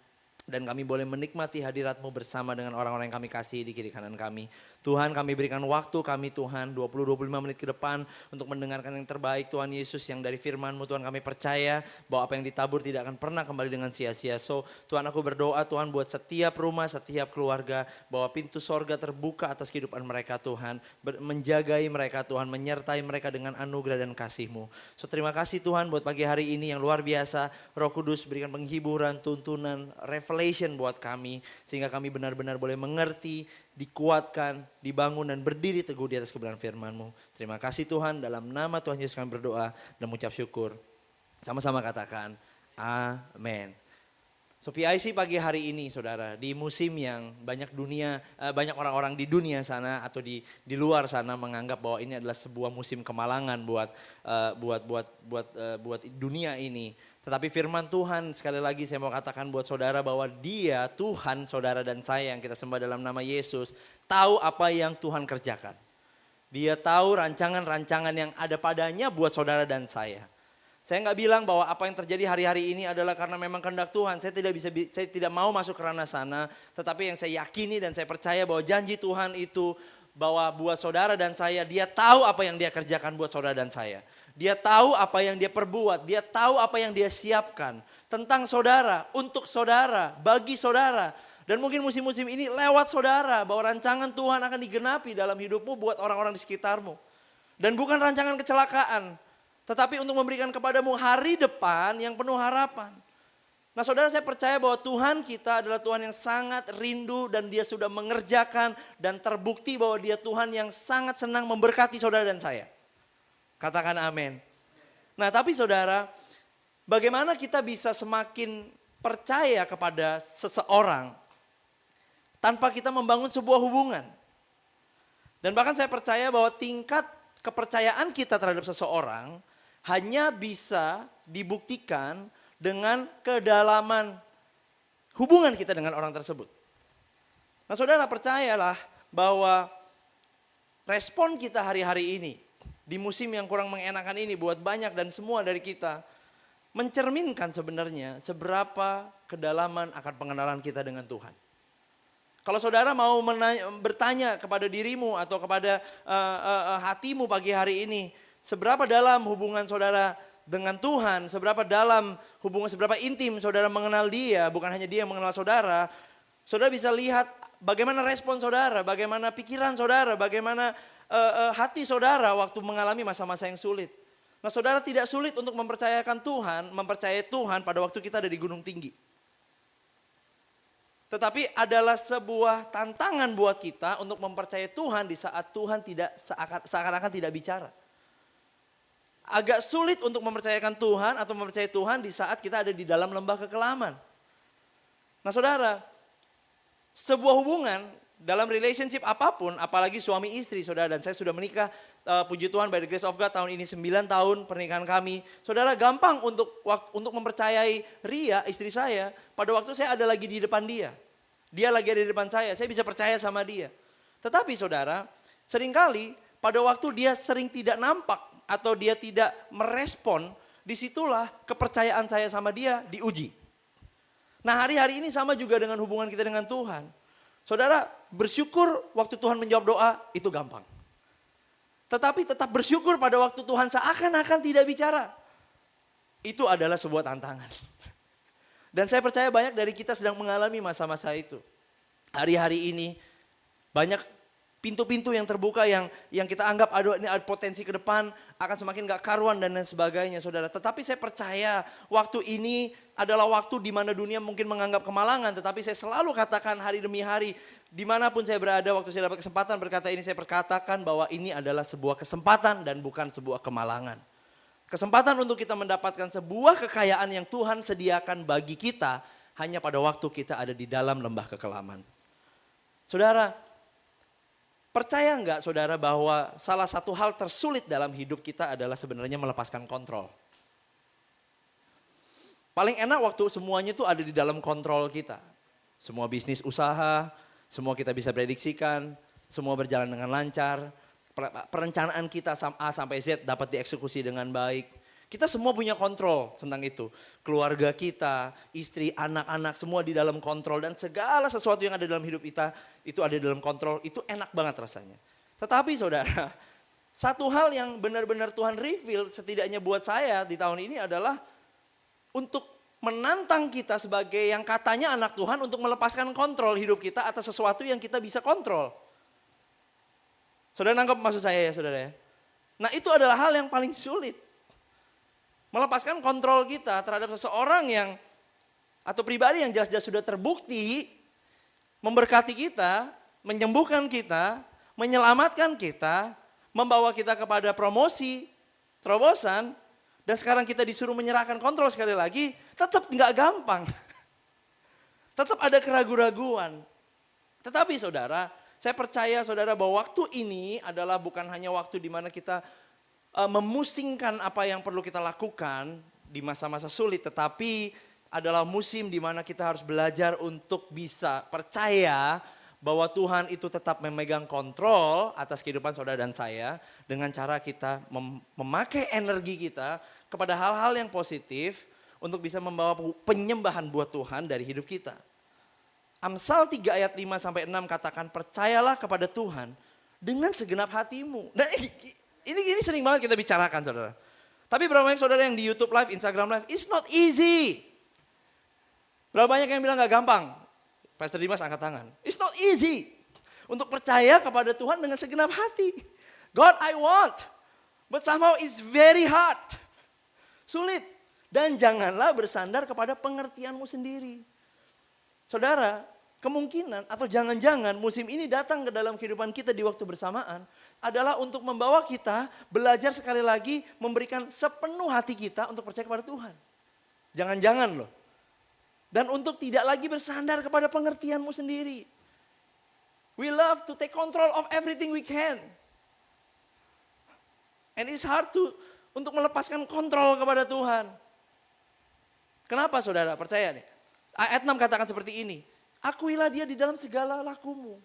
Dan kami boleh menikmati hadirat-Mu bersama dengan orang-orang yang kami kasih di kiri kanan kami. Tuhan, kami berikan waktu kami Tuhan 20-25 menit ke depan untuk mendengarkan yang terbaik Tuhan Yesus yang dari firman-Mu. Tuhan, kami percaya bahwa apa yang ditabur tidak akan pernah kembali dengan sia-sia. So Tuhan, aku berdoa Tuhan buat setiap rumah, setiap keluarga, bahwa pintu sorga terbuka atas kehidupan mereka Tuhan. Menjagai mereka Tuhan, menyertai mereka dengan anugerah dan kasih-Mu. So terima kasih Tuhan buat pagi hari ini yang luar biasa. Roh Kudus berikan penghiburan, tuntunan, revelation buat kami. Sehingga kami benar-benar boleh mengerti, dikuatkan, dibangun dan berdiri teguh di atas kebenaran firman-Mu. Terima kasih Tuhan, dalam nama Tuhan Yesus kami berdoa dan mengucap syukur. Sama-sama katakan amin. So PIC pagi hari ini saudara, di musim yang banyak banyak orang-orang di dunia sana atau di luar sana menganggap bahwa ini adalah sebuah musim kemalangan buat dunia ini. Tetapi firman Tuhan, sekali lagi saya mau katakan buat saudara bahwa Dia, Tuhan, saudara dan saya yang kita sembah dalam nama Yesus, tahu apa yang Tuhan kerjakan. Dia tahu rancangan-rancangan yang ada padanya buat saudara dan saya. Saya nggak bilang bahwa apa yang terjadi hari-hari ini adalah karena memang kehendak Tuhan. Saya tidak mau masuk ke ranah sana. Tetapi yang saya yakini dan saya percaya bahwa janji Tuhan itu bahwa buat saudara dan saya, Dia tahu apa yang Dia kerjakan buat saudara dan saya. Dia tahu apa yang dia perbuat, dia tahu apa yang dia siapkan tentang saudara, untuk saudara, bagi saudara. Dan mungkin musim-musim ini lewat saudara, bahwa rancangan Tuhan akan digenapi dalam hidupmu buat orang-orang di sekitarmu. Dan bukan rancangan kecelakaan, tetapi untuk memberikan kepadamu hari depan yang penuh harapan. Nah saudara, saya percaya bahwa Tuhan kita adalah Tuhan yang sangat rindu dan dia sudah mengerjakan dan terbukti bahwa dia Tuhan yang sangat senang memberkati saudara dan saya. Katakan amin. Nah tapi saudara, bagaimana kita bisa semakin percaya kepada seseorang tanpa kita membangun sebuah hubungan? Dan bahkan saya percaya bahwa tingkat kepercayaan kita terhadap seseorang hanya bisa dibuktikan dengan kedalaman hubungan kita dengan orang tersebut. Nah saudara, percayalah bahwa respon kita hari-hari ini, di musim yang kurang mengenakan ini buat banyak dan semua dari kita, mencerminkan sebenarnya seberapa kedalaman akan pengenalan kita dengan Tuhan. Kalau saudara mau bertanya kepada dirimu atau kepada hatimu pagi hari ini, seberapa dalam hubungan saudara dengan Tuhan, seberapa dalam hubungan, seberapa intim saudara mengenal dia, bukan hanya dia yang mengenal saudara, saudara bisa lihat bagaimana respon saudara, bagaimana pikiran saudara, bagaimana hati saudara waktu mengalami masa-masa yang sulit. Nah saudara, tidak sulit untuk mempercayai Tuhan pada waktu kita ada di gunung tinggi. Tetapi adalah sebuah tantangan buat kita untuk mempercayai Tuhan di saat Tuhan seakan-akan tidak bicara. Agak sulit untuk mempercayakan Tuhan atau mempercayai Tuhan di saat kita ada di dalam lembah kekelaman. Nah saudara, sebuah hubungan dalam relationship apapun, apalagi suami istri saudara, dan saya sudah menikah, puji Tuhan by the grace of God, tahun ini 9 tahun pernikahan kami. Saudara, gampang untuk mempercayai Ria, istri saya, pada waktu saya ada lagi di depan dia. Dia lagi ada di depan saya bisa percaya sama dia. Tetapi saudara, seringkali pada waktu dia sering tidak nampak atau dia tidak merespon, disitulah kepercayaan saya sama dia diuji. Nah hari-hari ini sama juga dengan hubungan kita dengan Tuhan. Saudara, bersyukur waktu Tuhan menjawab doa itu gampang. Tetapi tetap bersyukur pada waktu Tuhan seakan-akan tidak bicara. Itu adalah sebuah tantangan. Dan saya percaya banyak dari kita sedang mengalami masa-masa itu. Hari-hari ini banyak pintu-pintu yang terbuka yang kita anggap ini ada potensi ke depan akan semakin gak karuan dan lain sebagainya saudara. Tetapi saya percaya waktu ini adalah waktu di mana dunia mungkin menganggap kemalangan. Tetapi saya selalu katakan hari demi hari, dimanapun saya berada, waktu saya dapat kesempatan berkata ini, saya perkatakan bahwa ini adalah sebuah kesempatan dan bukan sebuah kemalangan. Kesempatan untuk kita mendapatkan sebuah kekayaan yang Tuhan sediakan bagi kita hanya pada waktu kita ada di dalam lembah kekelaman. Saudara, percaya enggak saudara bahwa salah satu hal tersulit dalam hidup kita adalah sebenarnya melepaskan kontrol. Paling enak waktu semuanya itu ada di dalam kontrol kita. Semua bisnis usaha, semua kita bisa prediksikan, semua berjalan dengan lancar. Perencanaan kita A sampai Z dapat dieksekusi dengan baik. Kita semua punya kontrol tentang itu. Keluarga kita, istri, anak-anak semua di dalam kontrol. Dan segala sesuatu yang ada dalam hidup kita itu ada di dalam kontrol. Itu enak banget rasanya. Tetapi saudara, satu hal yang benar-benar Tuhan reveal setidaknya buat saya di tahun ini adalah untuk menantang kita sebagai yang katanya anak Tuhan untuk melepaskan kontrol hidup kita atas sesuatu yang kita bisa kontrol. Saudara nangkep maksud saya ya saudara ya? Nah itu adalah hal yang paling sulit. Melepaskan kontrol kita terhadap seseorang yang atau pribadi yang jelas-jelas sudah terbukti memberkati kita, menyembuhkan kita, menyelamatkan kita, membawa kita kepada promosi, terobosan, dan sekarang kita disuruh menyerahkan kontrol sekali lagi, tetap nggak gampang. Tetap ada keraguan-raguan. Tetapi saudara, saya percaya saudara bahwa waktu ini adalah bukan hanya waktu di mana kita memusingkan apa yang perlu kita lakukan di masa-masa sulit, tetapi adalah musim di mana kita harus belajar untuk bisa percaya bahwa Tuhan itu tetap memegang kontrol atas kehidupan saudara dan saya dengan cara kita memakai energi kita kepada hal-hal yang positif untuk bisa membawa penyembahan buat Tuhan dari hidup kita. Amsal 3 ayat 5 sampai 6 katakan percayalah kepada Tuhan dengan segenap hatimu. Nah, ini sering banget kita bicarakan saudara. Tapi berapa banyak saudara yang di YouTube Live, Instagram Live, it's not easy. Berapa banyak yang bilang gak gampang? Pastor Dimas angkat tangan. It's not easy. Untuk percaya kepada Tuhan dengan segenap hati. God, I want. But somehow it's very hard. Sulit. Dan janganlah bersandar kepada pengertianmu sendiri. Saudara, kemungkinan atau jangan-jangan musim ini datang ke dalam kehidupan kita di waktu bersamaan adalah untuk membawa kita belajar sekali lagi memberikan sepenuh hati kita untuk percaya kepada Tuhan. Jangan-jangan loh. Dan untuk tidak lagi bersandar kepada pengertianmu sendiri. We love to take control of everything we can. And it's hard untuk melepaskan kontrol kepada Tuhan. Kenapa saudara? Percaya nih. Ayat 6 katakan seperti ini. Akuilah dia di dalam segala lakumu.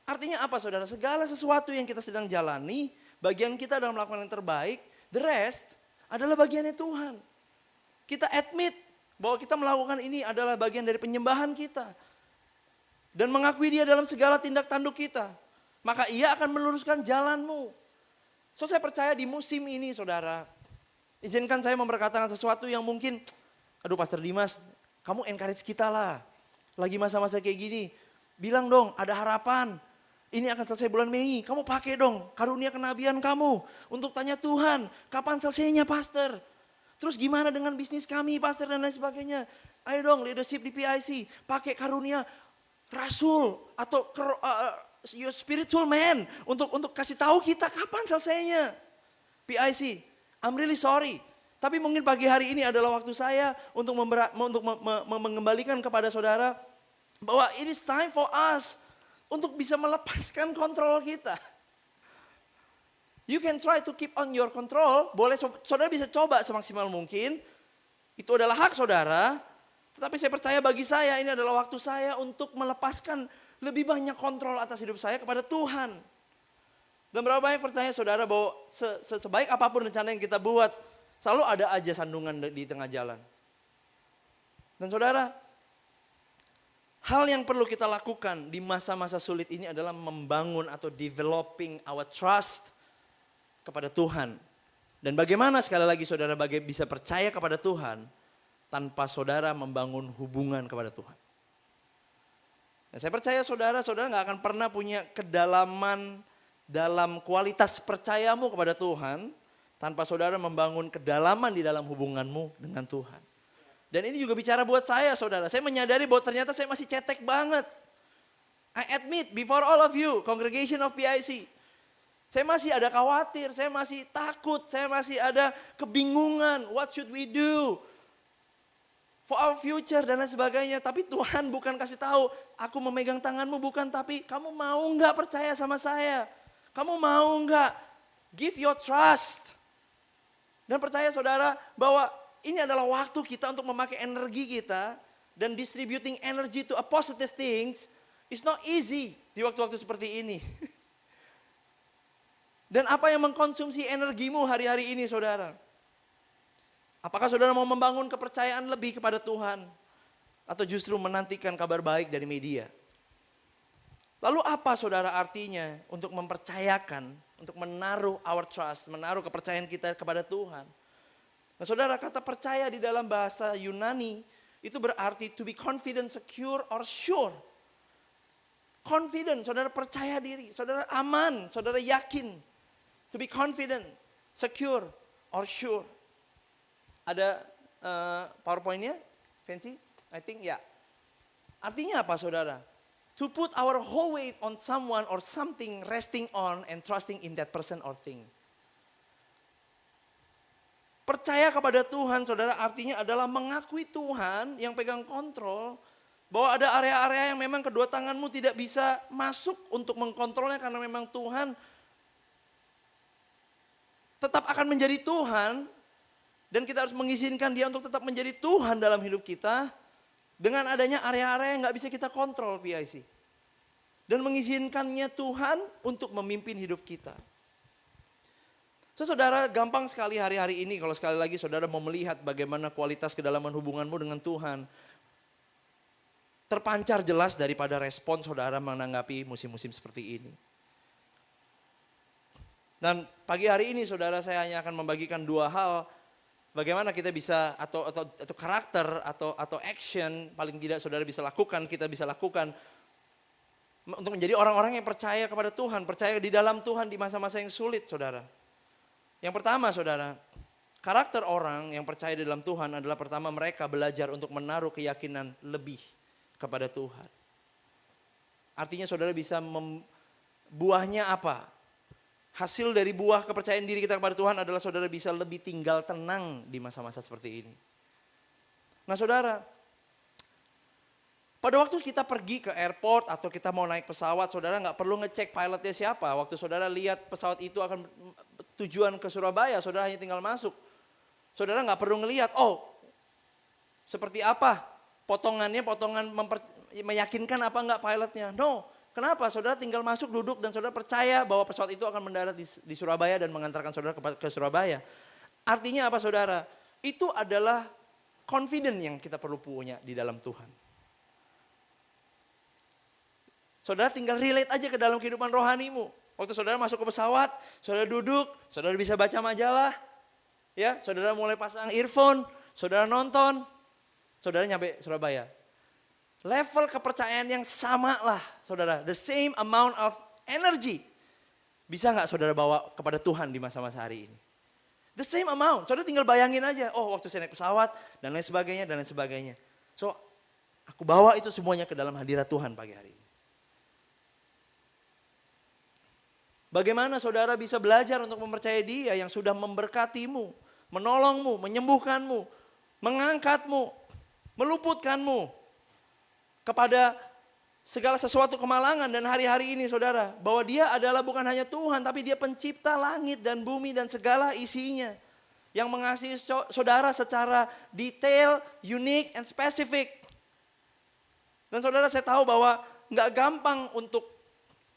Artinya apa saudara? Segala sesuatu yang kita sedang jalani, bagian kita dalam melakukan yang terbaik, the rest adalah bagiannya Tuhan. Kita admit bahwa kita melakukan ini adalah bagian dari penyembahan kita. Dan mengakui dia dalam segala tindak tanduk kita. Maka ia akan meluruskan jalanmu. So saya percaya di musim ini saudara, izinkan saya memperkatakan sesuatu yang mungkin, aduh Pastor Dimas, kamu encourage kita lah. Lagi masa-masa kayak gini, bilang dong ada harapan. Ini akan selesai bulan Mei, kamu pakai dong karunia kenabian kamu. Untuk tanya Tuhan, kapan selesainya Pastor? Terus gimana dengan bisnis kami Pastor dan lain sebagainya. Ayo dong leadership di PIC, pakai karunia rasul atau your spiritual man. Untuk kasih tahu kita kapan selesainya. PIC, I'm really sorry. Tapi mungkin pagi hari ini adalah waktu saya untuk mengembalikan kepada saudara bahwa it is time for us untuk bisa melepaskan kontrol kita. You can try to keep on your control, boleh saudara bisa coba semaksimal mungkin. Itu adalah hak saudara, tetapi saya percaya bagi saya ini adalah waktu saya untuk melepaskan lebih banyak kontrol atas hidup saya kepada Tuhan. Dan berapa banyak percaya saudara bahwa sebaik apapun rencana yang kita buat, selalu ada aja sandungan di tengah jalan. Dan saudara, hal yang perlu kita lakukan di masa-masa sulit ini adalah membangun atau developing our trust kepada Tuhan. Dan bagaimana sekali lagi saudara bisa percaya kepada Tuhan tanpa saudara membangun hubungan kepada Tuhan. Nah, saya percaya saudara gak akan pernah punya kedalaman dalam kualitas percayamu kepada Tuhan tanpa saudara membangun kedalaman di dalam hubunganmu dengan Tuhan. Dan ini juga bicara buat saya saudara. Saya menyadari bahwa ternyata saya masih cetek banget. I admit before all of you, congregation of PIC. Saya masih ada khawatir, saya masih takut, saya masih ada kebingungan. What should we do for our future dan lain sebagainya. Tapi Tuhan bukan kasih tahu, aku memegang tanganmu bukan, tapi kamu mau nggak percaya sama saya? Kamu mau nggak give your trust? Dan percaya saudara bahwa ini adalah waktu kita untuk memakai energi kita dan distributing energy to a positive things is not easy di waktu-waktu seperti ini. Dan apa yang mengkonsumsi energimu hari-hari ini saudara? Apakah saudara mau membangun kepercayaan lebih kepada Tuhan? Atau justru menantikan kabar baik dari media? Lalu apa saudara artinya untuk mempercayakan, untuk menaruh our trust, menaruh kepercayaan kita kepada Tuhan? Nah saudara, kata percaya di dalam bahasa Yunani itu berarti to be confident, secure, or sure. Confident, saudara percaya diri, saudara aman, saudara yakin. To be confident, secure, or sure. Ada PowerPoint-nya? Fancy? I think ya. Artinya apa saudara? To put our whole weight on someone or something, resting on and trusting in that person or thing. Percaya kepada Tuhan saudara artinya adalah mengakui Tuhan yang pegang kontrol. Bahwa ada area-area yang memang kedua tanganmu tidak bisa masuk untuk mengkontrolnya karena memang Tuhan tetap akan menjadi Tuhan. Dan kita harus mengizinkan dia untuk tetap menjadi Tuhan dalam hidup kita. Dengan adanya area-area yang gak bisa kita kontrol PIC. Dan mengizinkannya Tuhan untuk memimpin hidup kita. So saudara, gampang sekali hari-hari ini kalau sekali lagi saudara mau melihat bagaimana kualitas kedalaman hubunganmu dengan Tuhan. Terpancar jelas daripada respon saudara menanggapi musim-musim seperti ini. Dan pagi hari ini saudara, saya hanya akan membagikan dua hal. Bagaimana kita bisa atau karakter atau action paling tidak saudara bisa lakukan, kita bisa lakukan untuk menjadi orang-orang yang percaya kepada Tuhan, percaya di dalam Tuhan di masa-masa yang sulit saudara. Yang pertama saudara, karakter orang yang percaya di dalam Tuhan adalah pertama mereka belajar untuk menaruh keyakinan lebih kepada Tuhan. Artinya saudara bisa buahnya apa? Hasil dari buah kepercayaan diri kita kepada Tuhan adalah saudara bisa lebih tinggal tenang di masa-masa seperti ini. Nah saudara, pada waktu kita pergi ke airport atau kita mau naik pesawat, saudara nggak perlu ngecek pilotnya siapa. Waktu saudara lihat pesawat itu akan tujuan ke Surabaya, saudara hanya tinggal masuk. Saudara nggak perlu ngelihat, oh seperti apa potongannya, meyakinkan apa enggak pilotnya. No, kenapa? Saudara tinggal masuk, duduk, dan saudara percaya bahwa pesawat itu akan mendarat di Surabaya dan mengantarkan saudara ke Surabaya. Artinya apa saudara? Itu adalah confident yang kita perlu punya di dalam Tuhan. Saudara tinggal relate aja ke dalam kehidupan rohanimu. Waktu saudara masuk ke pesawat, saudara duduk, saudara bisa baca majalah. Ya, saudara mulai pasang earphone, saudara nonton, saudara nyampe Surabaya. Level kepercayaan yang sama lah saudara, the same amount of energy. Bisa gak saudara bawa kepada Tuhan di masa-masa hari ini? The same amount, saudara tinggal bayangin aja, oh waktu saya naik pesawat dan lain sebagainya, dan lain sebagainya. So, aku bawa itu semuanya ke dalam hadirat Tuhan pagi hari ini. Bagaimana saudara bisa belajar untuk mempercayai Dia yang sudah memberkatimu, menolongmu, menyembuhkanmu, mengangkatmu, meluputkanmu kepada segala sesuatu kemalangan. Dan hari-hari ini saudara, bahwa Dia adalah bukan hanya Tuhan, tapi Dia pencipta langit dan bumi dan segala isinya. Yang mengasihi saudara secara detail, unik, and specific. Dan saudara, saya tahu bahwa gak gampang untuk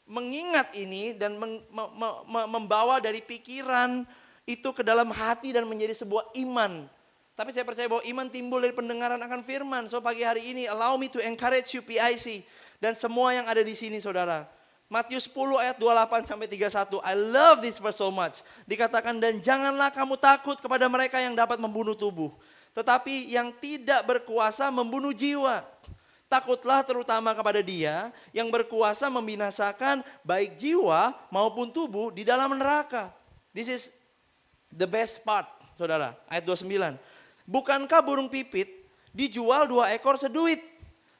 mengingat ini dan membawa dari pikiran itu ke dalam hati dan menjadi sebuah iman. Tapi saya percaya bahwa iman timbul dari pendengaran akan firman. So pagi hari ini allow me to encourage you PIC dan semua yang ada di sini saudara. Matius 10 ayat 28 sampai 31. I love this verse so much. Dikatakan, dan janganlah kamu takut kepada mereka yang dapat membunuh tubuh, tetapi yang tidak berkuasa membunuh jiwa. Takutlah terutama kepada Dia yang berkuasa membinasakan baik jiwa maupun tubuh di dalam neraka. This is the best part, saudara. Ayat 29. Bukankah burung pipit dijual 2 ekor seduit?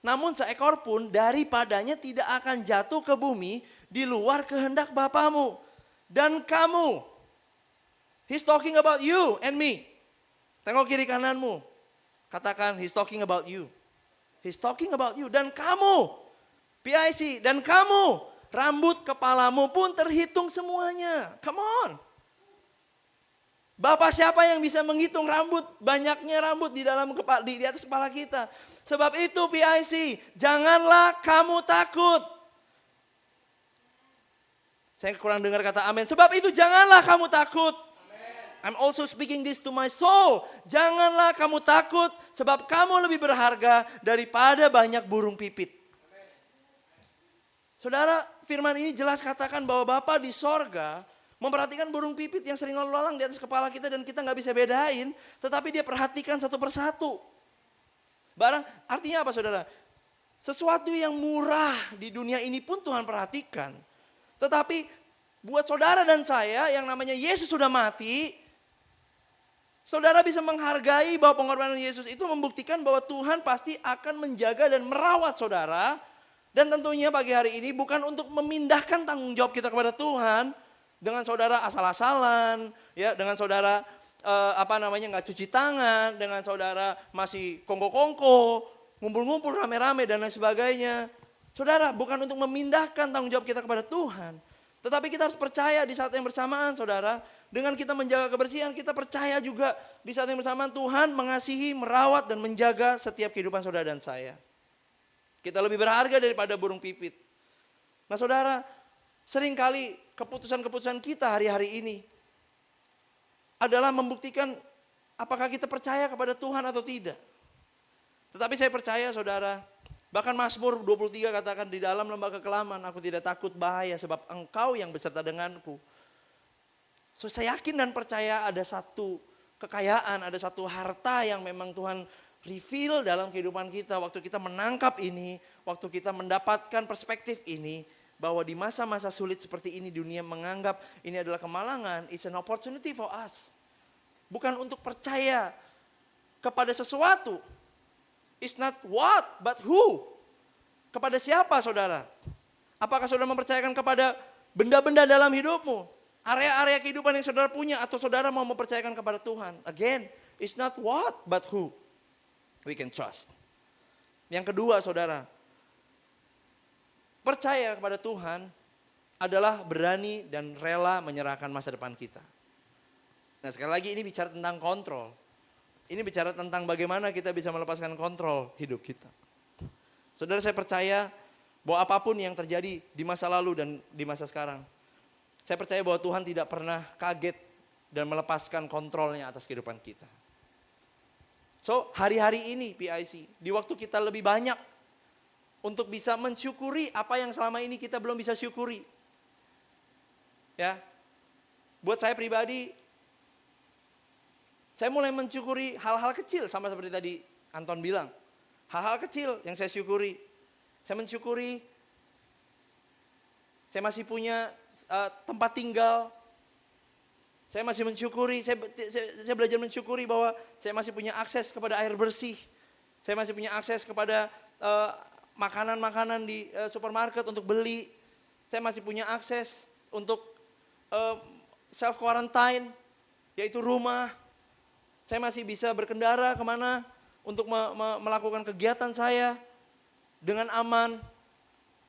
Namun seekor pun daripadanya tidak akan jatuh ke bumi di luar kehendak Bapamu. Dan kamu, he's talking about you and me. Tengok kiri kananmu. Katakan, he's talking about you. He's talking about you. Dan kamu, PIC, dan kamu, rambut kepalamu pun terhitung semuanya. Come on. Bapak siapa yang bisa menghitung rambut, banyaknya rambut di atas kepala kita. Sebab itu PIC, janganlah kamu takut. Saya kurang dengar kata amin. Sebab itu janganlah kamu takut. I'm also speaking this to my soul. Janganlah kamu takut, sebab kamu lebih berharga daripada banyak burung pipit. Saudara, firman ini jelas katakan bahwa Bapa di sorga memperhatikan burung pipit yang sering lalu lalang di atas kepala kita dan kita gak bisa bedain. Tetapi Dia perhatikan satu persatu. Artinya apa saudara? Sesuatu yang murah di dunia ini pun Tuhan perhatikan. Tetapi buat saudara dan saya yang namanya Yesus sudah mati, saudara bisa menghargai bahwa pengorbanan Yesus itu membuktikan bahwa Tuhan pasti akan menjaga dan merawat saudara. Dan tentunya pagi hari ini bukan untuk memindahkan tanggung jawab kita kepada Tuhan. Dengan saudara asal-asalan, ya, dengan saudara nggak cuci tangan, dengan saudara masih kongko-kongko, ngumpul-ngumpul rame-rame dan lain sebagainya. Saudara, bukan untuk memindahkan tanggung jawab kita kepada Tuhan. Tetapi kita harus percaya di saat yang bersamaan saudara, dengan kita menjaga kebersihan, kita percaya juga di saat yang bersamaan Tuhan mengasihi, merawat dan menjaga setiap kehidupan saudara dan saya. Kita lebih berharga daripada burung pipit. Nah saudara, seringkali keputusan-keputusan kita hari-hari ini adalah membuktikan apakah kita percaya kepada Tuhan atau tidak. Tetapi saya percaya saudara, bahkan Mazmur 23 katakan, di dalam lembah kekelaman aku tidak takut bahaya sebab Engkau yang beserta denganku. So saya yakin dan percaya ada satu kekayaan, ada satu harta yang memang Tuhan reveal dalam kehidupan kita. Waktu kita menangkap ini, waktu kita mendapatkan perspektif ini, bahwa di masa-masa sulit seperti ini dunia menganggap ini adalah kemalangan, it's an opportunity for us. Bukan untuk percaya kepada sesuatu. It's not what, but who. Kepada siapa saudara? Apakah saudara mempercayakan kepada benda-benda dalam hidupmu? Area-area kehidupan yang saudara punya atau saudara mau mempercayakan kepada Tuhan? Again, it's not what but who we can trust. Yang kedua saudara, percaya kepada Tuhan adalah berani dan rela menyerahkan masa depan kita. Nah sekali lagi ini bicara tentang kontrol. Ini bicara tentang bagaimana kita bisa melepaskan kontrol hidup kita. Saudara, saya percaya bahwa apapun yang terjadi di masa lalu dan di masa sekarang, saya percaya bahwa Tuhan tidak pernah kaget dan melepaskan kontrolnya atas kehidupan kita. So hari-hari ini PIC, di waktu kita lebih banyak untuk bisa mensyukuri apa yang selama ini kita belum bisa syukuri. Ya, buat saya pribadi, saya mulai mensyukuri hal-hal kecil sama seperti tadi Anton bilang. Hal-hal kecil yang saya syukuri. Saya mensyukuri saya masih punya tempat tinggal. Saya masih mensyukuri, saya belajar mensyukuri bahwa saya masih punya akses kepada air bersih. Saya masih punya akses kepada makanan-makanan di supermarket untuk beli. Saya masih punya akses untuk self quarantine, yaitu rumah. Saya masih bisa berkendara kemana untuk melakukan kegiatan saya dengan aman.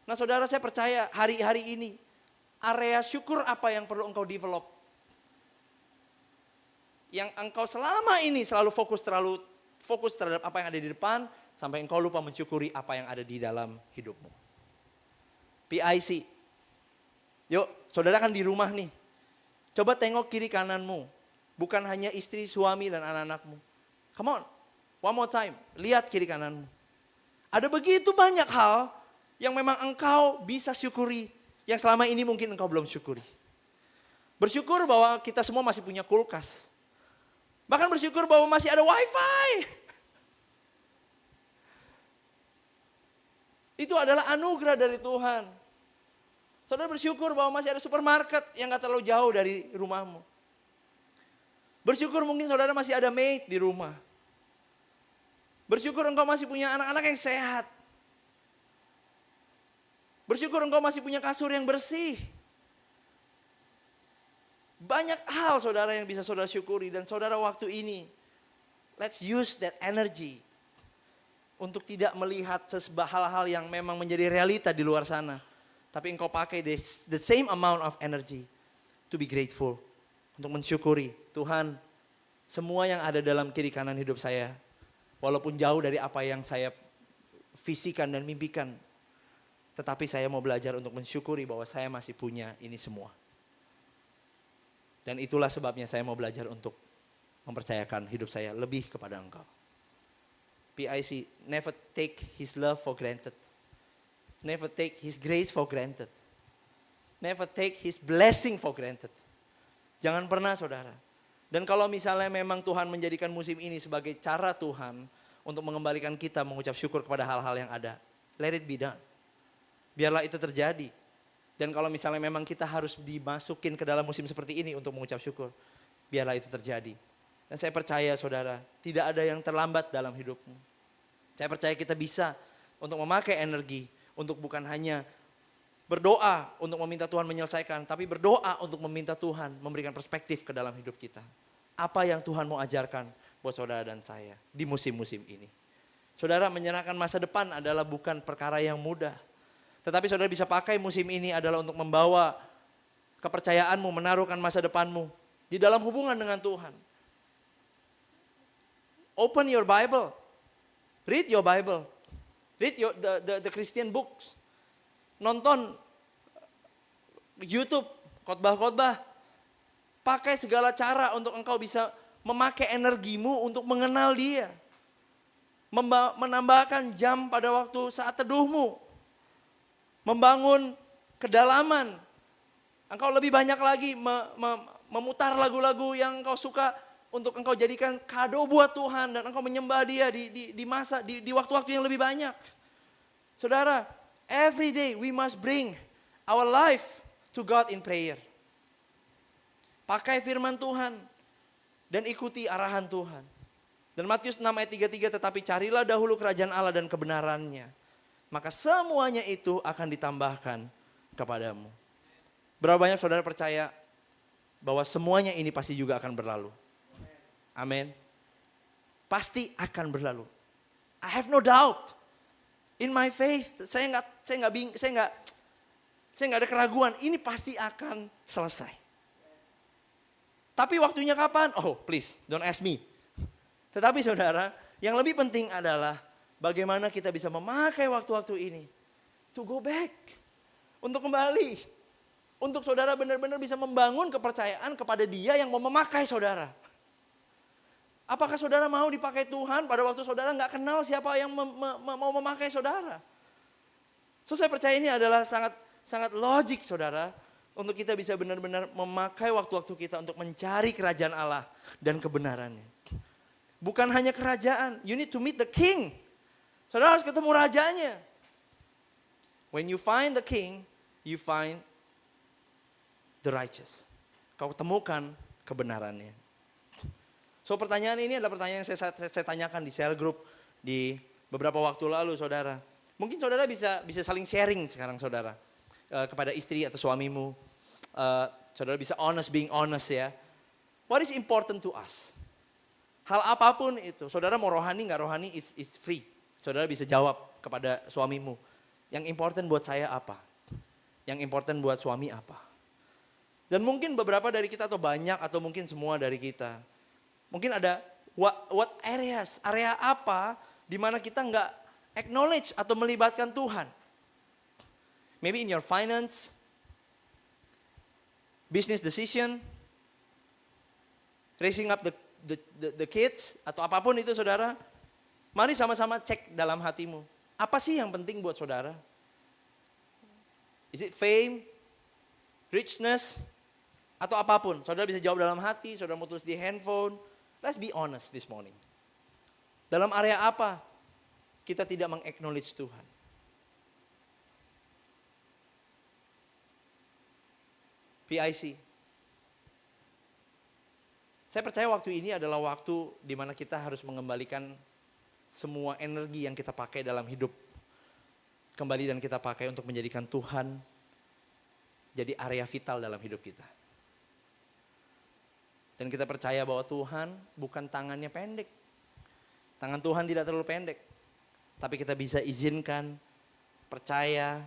Nah saudara, saya percaya hari-hari ini area syukur apa yang perlu engkau develop? Yang engkau selama ini selalu fokus terhadap apa yang ada di depan, sampai engkau lupa mensyukuri apa yang ada di dalam hidupmu. PIC. Yuk, saudara kan di rumah nih. Coba tengok kiri kananmu. Bukan hanya istri, suami, dan anak-anakmu. Come on, one more time. Lihat kiri kananmu. Ada begitu banyak hal yang memang engkau bisa syukuri, yang selama ini mungkin engkau belum syukuri. Bersyukur bahwa kita semua masih punya kulkas. Bahkan bersyukur bahwa masih ada wifi. Itu adalah anugerah dari Tuhan. Saudara bersyukur bahwa masih ada supermarket yang gak terlalu jauh dari rumahmu. Bersyukur mungkin saudara masih ada maid di rumah. Bersyukur engkau masih punya anak-anak yang sehat. Bersyukur engkau masih punya kasur yang bersih. Banyak hal saudara yang bisa saudara syukuri. Dan saudara waktu ini, let's use that energy untuk tidak melihat hal-hal yang memang menjadi realita di luar sana. Tapi engkau pakai the same amount of energy to be grateful. Untuk mensyukuri, Tuhan, semua yang ada dalam kiri kanan hidup saya, walaupun jauh dari apa yang saya visikan dan mimpikan, tetapi saya mau belajar untuk mensyukuri bahwa saya masih punya ini semua. Dan itulah sebabnya saya mau belajar untuk mempercayakan hidup saya lebih kepada Engkau. PIC, never take His love for granted. Never take His grace for granted. Never take His blessing for granted. Jangan pernah saudara. Dan kalau misalnya memang Tuhan menjadikan musim ini sebagai cara Tuhan untuk mengembalikan kita mengucap syukur kepada hal-hal yang ada, let it be done. Biarlah itu terjadi. Dan kalau misalnya memang kita harus dimasukin ke dalam musim seperti ini untuk mengucap syukur, biarlah itu terjadi. Dan saya percaya saudara, tidak ada yang terlambat dalam hidupmu. Saya percaya kita bisa untuk memakai energi, untuk bukan hanya berdoa untuk meminta Tuhan menyelesaikan, tapi berdoa untuk meminta Tuhan memberikan perspektif ke dalam hidup kita. Apa yang Tuhan mau ajarkan buat saudara dan saya di musim-musim ini. Saudara, menyerahkan masa depan adalah bukan perkara yang mudah. Tetapi saudara bisa pakai musim ini adalah untuk membawa kepercayaanmu, menaruhkan masa depanmu di dalam hubungan dengan Tuhan. Open your Bible. Read your Bible. Read the Christian books. Nonton YouTube, khotbah-khotbah. Pakai segala cara untuk engkau bisa memakai energimu untuk mengenal Dia. Menambahkan jam pada waktu saat teduhmu. Membangun kedalaman. Engkau lebih banyak lagi memutar lagu-lagu yang engkau suka untuk engkau jadikan kado buat Tuhan dan engkau menyembah Dia di waktu-waktu yang lebih banyak. Saudara, every day we must bring our life to God in prayer. Pakai firman Tuhan dan ikuti arahan Tuhan. Dan Matius 6 ayat 33, tetapi carilah dahulu kerajaan Allah dan kebenarannya, maka semuanya itu akan ditambahkan kepadamu. Berapa banyak saudara percaya bahwa semuanya ini pasti juga akan berlalu? Amin. Pasti akan berlalu. I have no doubt in my faith. Saya nggak ada keraguan. Ini pasti akan selesai. Tapi waktunya kapan? Oh, please, don't ask me. Tetapi saudara, yang lebih penting adalah bagaimana kita bisa memakai waktu-waktu ini to go back, untuk kembali, untuk saudara benar-benar bisa membangun kepercayaan kepada Dia yang mau memakai saudara. Apakah saudara mau dipakai Tuhan pada waktu saudara nggak kenal siapa yang mau memakai saudara? So saya percaya ini adalah sangat logik saudara, untuk kita bisa benar-benar memakai waktu-waktu kita untuk mencari kerajaan Allah dan kebenarannya. Bukan hanya kerajaan, you need to meet the king. Saudara harus ketemu rajanya. When you find the king, you find the righteous. Kau temukan kebenarannya. So pertanyaan ini adalah pertanyaan yang saya tanyakan di cell group di beberapa waktu lalu saudara. Mungkin saudara bisa saling sharing sekarang saudara. Kepada istri atau suamimu. Saudara bisa being honest ya. What is important to us? Hal apapun itu. Saudara mau rohani gak rohani is free. Saudara bisa jawab kepada suamimu. Yang important buat saya apa? Yang important buat suami apa? Dan mungkin beberapa dari kita atau banyak atau mungkin semua dari kita. Mungkin ada what areas, area apa di mana kita nggak acknowledge atau melibatkan Tuhan. Maybe in your finance, business decision, raising up the kids atau apapun itu saudara. Mari sama-sama cek dalam hatimu. Apa sih yang penting buat saudara? Is it fame, richness, atau apapun? Saudara bisa jawab dalam hati, saudara mau tulis di handphone. Let's be honest this morning. Dalam area apa kita tidak meng-acknowledge Tuhan? PIC. Saya percaya waktu ini adalah waktu di mana kita harus mengembalikan semua energi yang kita pakai dalam hidup. Kembali dan kita pakai untuk menjadikan Tuhan jadi area vital dalam hidup kita. Dan kita percaya bahwa Tuhan bukan tangannya pendek. Tangan Tuhan tidak terlalu pendek. Tapi kita bisa izinkan, percaya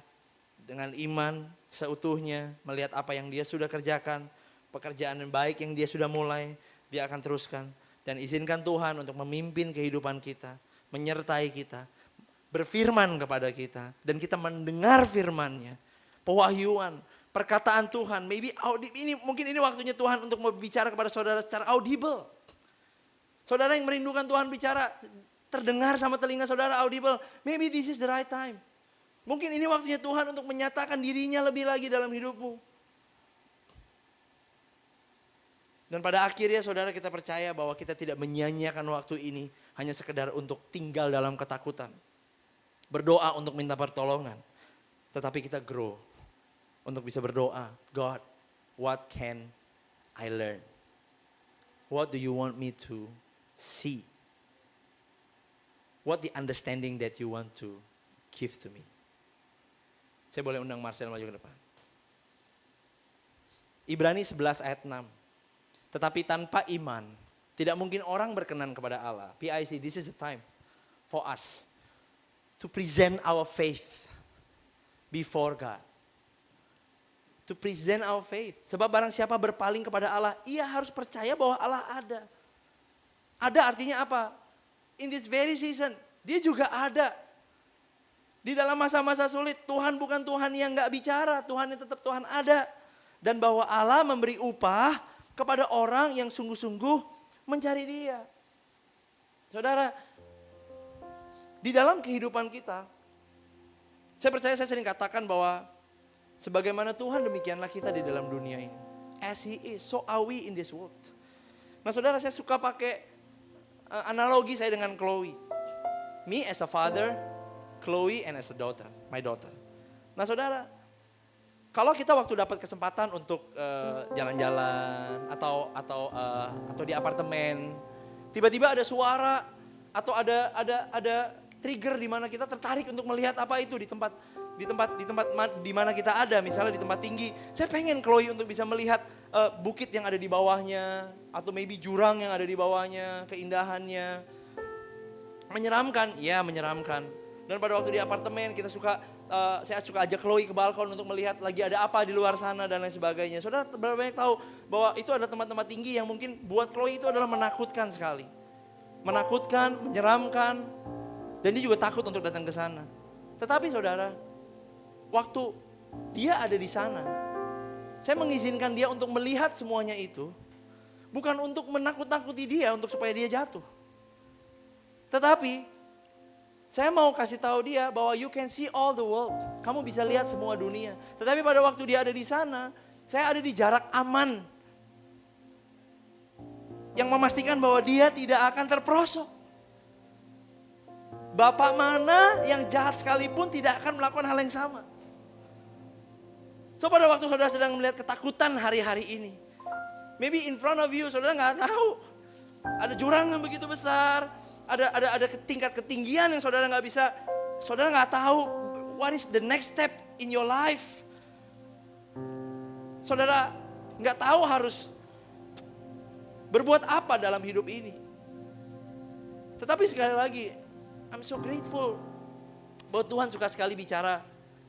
dengan iman seutuhnya. Melihat apa yang Dia sudah kerjakan. Pekerjaan yang baik yang Dia sudah mulai. Dia akan teruskan. Dan izinkan Tuhan untuk memimpin kehidupan kita. Menyertai kita. Berfirman kepada kita. Dan kita mendengar firman-Nya. Pewahyuan. Perkataan Tuhan, mungkin ini waktunya Tuhan untuk berbicara kepada saudara secara audible. Saudara yang merindukan Tuhan bicara, terdengar sama telinga saudara audible. Maybe this is the right time. Mungkin ini waktunya Tuhan untuk menyatakan dirinya lebih lagi dalam hidupmu. Dan pada akhirnya saudara kita percaya bahwa kita tidak menyia-nyiakan waktu ini hanya sekedar untuk tinggal dalam ketakutan. Berdoa untuk minta pertolongan. Tetapi kita grow. Untuk bisa berdoa, God, what can I learn? What do you want me to see? What the understanding that you want to give to me? Saya boleh undang Marcel maju ke depan. Ibrani 11 ayat 6. Tetapi tanpa iman, tidak mungkin orang berkenan kepada Allah. PIC, this is the time for us to present our faith before God. To present our faith. Sebab barang siapa berpaling kepada Allah, ia harus percaya bahwa Allah ada. Ada artinya apa? In this very season, Dia juga ada. Di dalam masa-masa sulit, Tuhan bukan Tuhan yang gak bicara, Tuhan yang tetap Tuhan ada. Dan bahwa Allah memberi upah kepada orang yang sungguh-sungguh mencari Dia. Saudara, di dalam kehidupan kita, saya percaya saya sering katakan bahwa sebagaimana Tuhan demikianlah kita di dalam dunia ini. as He is, so are we in this world. Nah saudara, saya suka pakai analogi saya dengan Chloe. Me as a father, Chloe and as a daughter, my daughter. Nah saudara, kalau kita waktu dapat kesempatan untuk jalan-jalan atau di apartemen, tiba-tiba ada suara atau ada trigger di mana kita tertarik untuk melihat apa itu di tempat di mana kita ada, misalnya di tempat tinggi. Saya pengen Chloe untuk bisa melihat bukit yang ada di bawahnya atau maybe jurang yang ada di bawahnya, keindahannya. Menyeramkan, ya menyeramkan. Dan pada waktu di apartemen saya suka ajak Chloe ke balkon untuk melihat lagi ada apa di luar sana dan lain sebagainya. Saudara berapa banyak tahu bahwa itu ada tempat-tempat tinggi yang mungkin buat Chloe itu adalah menakutkan sekali. Menakutkan, menyeramkan, dan dia juga takut untuk datang ke sana. Tetapi saudara, waktu dia ada di sana, saya mengizinkan dia untuk melihat semuanya itu, bukan untuk menakut-nakuti dia untuk supaya dia jatuh. Tetapi saya mau kasih tahu dia bahwa you can see all the world. Kamu bisa lihat semua dunia. Tetapi pada waktu dia ada di sana, saya ada di jarak aman. Yang memastikan bahwa dia tidak akan terperosok. Bapak mana yang jahat sekalipun tidak akan melakukan hal yang sama. So pada waktu saudara sedang melihat ketakutan hari-hari ini. Maybe in front of you, saudara nggak tahu. Ada jurang yang begitu besar. Ada tingkat ketinggian yang saudara nggak bisa. Saudara nggak tahu what is the next step in your life. Saudara nggak tahu harus berbuat apa dalam hidup ini. Tetapi sekali lagi, I'm so grateful bahwa Tuhan suka sekali bicara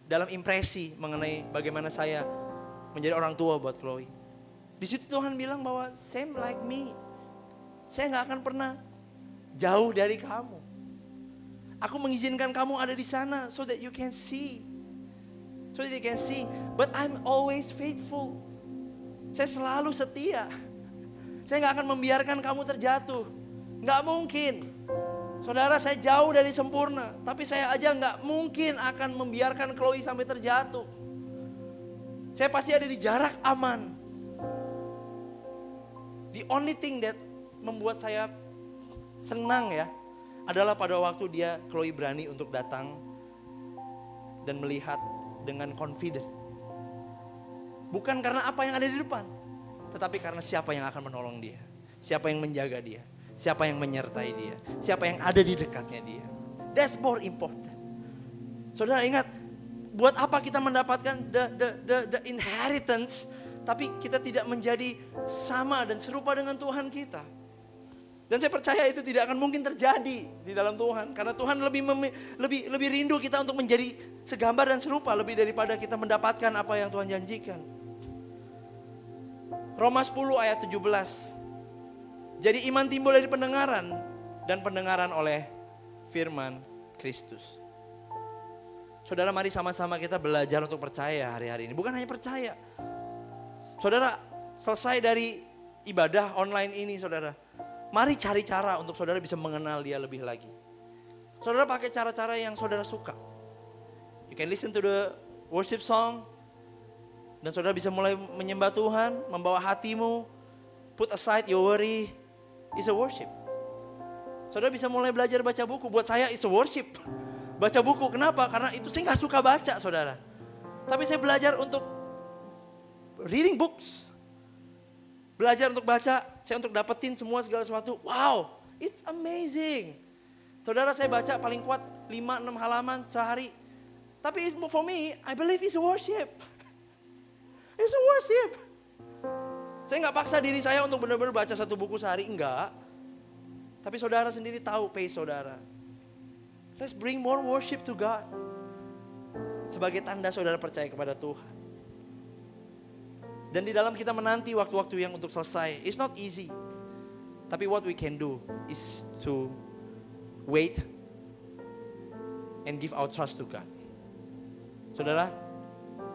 dalam impresi mengenai bagaimana saya menjadi orang tua buat Chloe. Di situ Tuhan bilang bahwa same like me. Saya gak akan pernah jauh dari kamu. Aku mengizinkan kamu ada di sana so that you can see. So that you can see. But I'm always faithful. Saya selalu setia. Saya gak akan membiarkan kamu terjatuh. Gak mungkin. Saudara, saya jauh dari sempurna, tapi saya aja nggak mungkin akan membiarkan Chloe sampai terjatuh. Saya pasti ada di jarak aman. The only thing that membuat saya senang ya, adalah pada waktu Chloe berani untuk datang dan melihat dengan confident. Bukan karena apa yang ada di depan, tetapi karena siapa yang akan menolong dia, siapa yang menjaga dia. Siapa yang menyertai dia, siapa yang ada di dekatnya dia. That's more important. Saudara ingat, buat apa kita mendapatkan the inheritance, tapi kita tidak menjadi sama dan serupa dengan Tuhan kita. Dan saya percaya itu tidak akan mungkin terjadi di dalam Tuhan. Karena Tuhan lebih rindu kita untuk menjadi segambar dan serupa, lebih daripada kita mendapatkan apa yang Tuhan janjikan. Roma 10 ayat 17. Jadi iman timbul dari pendengaran dan pendengaran oleh firman Kristus. Saudara, mari sama-sama kita belajar untuk percaya hari-hari ini. Bukan hanya percaya. Saudara, selesai dari ibadah online ini saudara, mari cari cara untuk saudara bisa mengenal dia lebih lagi. Saudara pakai cara-cara yang saudara suka. You can listen to the worship song. Dan saudara bisa mulai menyembah Tuhan, membawa hatimu, put aside your worry. It's a worship. Saudara bisa mulai belajar baca buku. Buat saya it's a worship. Baca buku, kenapa? Karena itu saya gak suka baca saudara. Tapi saya belajar untuk reading books. Belajar untuk baca, saya untuk dapetin semua segala sesuatu. Wow, it's amazing. Saudara, saya baca paling kuat 5-6 halaman sehari. Tapi for me, I believe it's a worship. It's a worship. Saya gak paksa diri saya untuk benar-benar baca satu buku sehari, enggak. Tapi saudara sendiri tahu pace saudara. Let's bring more worship to God. Sebagai tanda saudara percaya kepada Tuhan. Dan di dalam kita menanti waktu-waktu yang untuk selesai, it's not easy. Tapi what we can do is to wait and give our trust to God. Saudara,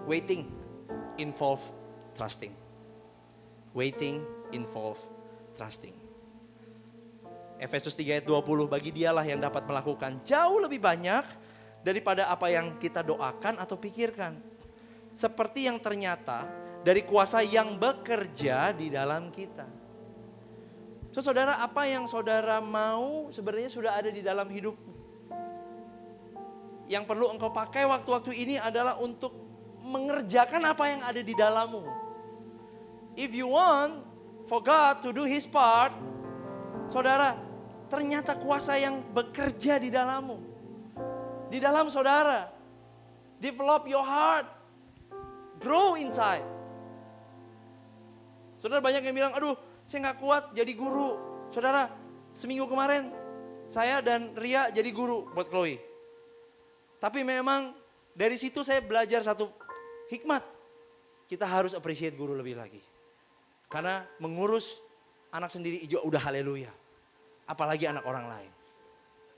waiting involve trusting. Waiting involve trusting. Efesus 3 ayat 20, bagi dialah yang dapat melakukan jauh lebih banyak daripada apa yang kita doakan atau pikirkan. Seperti yang ternyata dari kuasa yang bekerja di dalam kita. So, saudara, apa yang saudara mau sebenarnya sudah ada di dalam hidup. Yang perlu engkau pakai waktu-waktu ini adalah untuk mengerjakan apa yang ada di dalammu. If you want for God to do His part, saudara, ternyata kuasa yang bekerja di dalammu. Di dalam saudara. Develop your heart. Grow inside. Saudara, banyak yang bilang, aduh saya gak kuat jadi guru. Saudara, seminggu kemarin saya dan Ria jadi guru buat Chloe. Tapi memang dari situ saya belajar satu hikmat. Kita harus appreciate guru lebih lagi. Karena mengurus anak sendiri juga udah haleluya. Apalagi anak orang lain.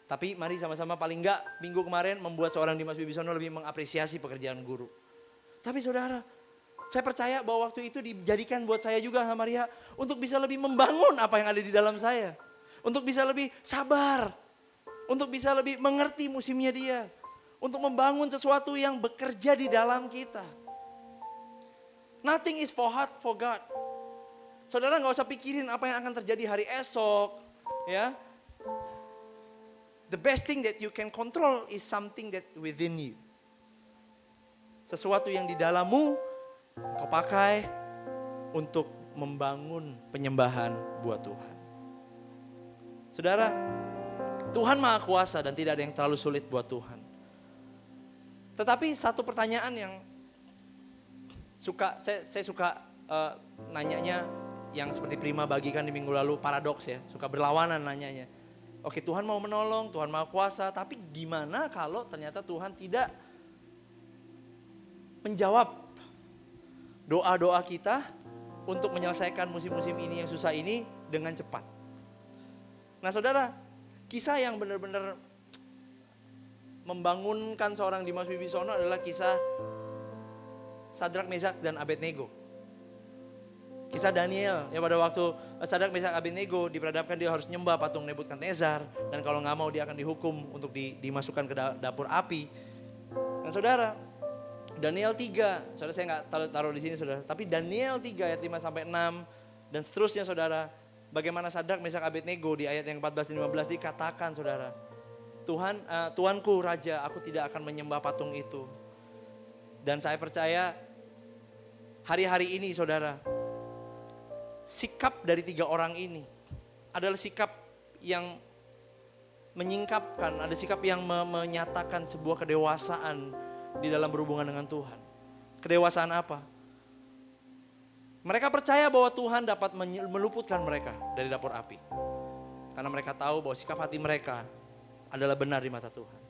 Tapi mari sama-sama paling enggak minggu kemarin membuat seorang Dimas Wibisono lebih mengapresiasi pekerjaan guru. Tapi saudara, saya percaya bahwa waktu itu dijadikan buat saya juga sama Maria untuk bisa lebih membangun apa yang ada di dalam saya. Untuk bisa lebih sabar. Untuk bisa lebih mengerti musimnya dia. Untuk membangun sesuatu yang bekerja di dalam kita. Nothing is for hard for God. Saudara gak usah pikirin apa yang akan terjadi hari esok. Ya. The best thing that you can control is something that within you. Sesuatu yang di dalammu kau pakai untuk membangun penyembahan buat Tuhan. Saudara, Tuhan Maha Kuasa dan tidak ada yang terlalu sulit buat Tuhan. Tetapi satu pertanyaan yang saya suka nanyanya yang seperti Prima bagikan di minggu lalu, paradoks ya, suka berlawanan nanyanya. Oke, Tuhan mau menolong, Tuhan Maha Kuasa, tapi gimana kalau ternyata Tuhan tidak menjawab doa-doa kita untuk menyelesaikan musim-musim ini yang susah ini dengan cepat. Nah saudara, kisah yang benar-benar membangunkan seorang Dimas Wibisono adalah kisah Sadrak, Meshak, dan Abednego. Kisah Daniel, ya pada waktu Sadrak, Meshak, Abednego diperhadapkan dia harus nyembah patung Nebukadnezar. Dan kalau gak mau dia akan dihukum untuk dimasukkan ke dapur api. Dan saudara, Daniel 3, saudara saya gak taruh di sini saudara. Tapi Daniel 3 ayat 5 sampai 6 dan seterusnya saudara. Bagaimana Sadrak, Meshak, Abednego di ayat yang 14 dan 15 dikatakan saudara. Tuanku Raja, aku tidak akan menyembah patung itu. Dan saya percaya hari-hari ini saudara, sikap dari 3 orang ini adalah sikap yang menyingkapkan, ada sikap yang menyatakan sebuah kedewasaan di dalam berhubungan dengan Tuhan. Kedewasaan apa? Mereka percaya bahwa Tuhan dapat meluputkan mereka dari dapur api. Karena mereka tahu bahwa sikap hati mereka adalah benar di mata Tuhan.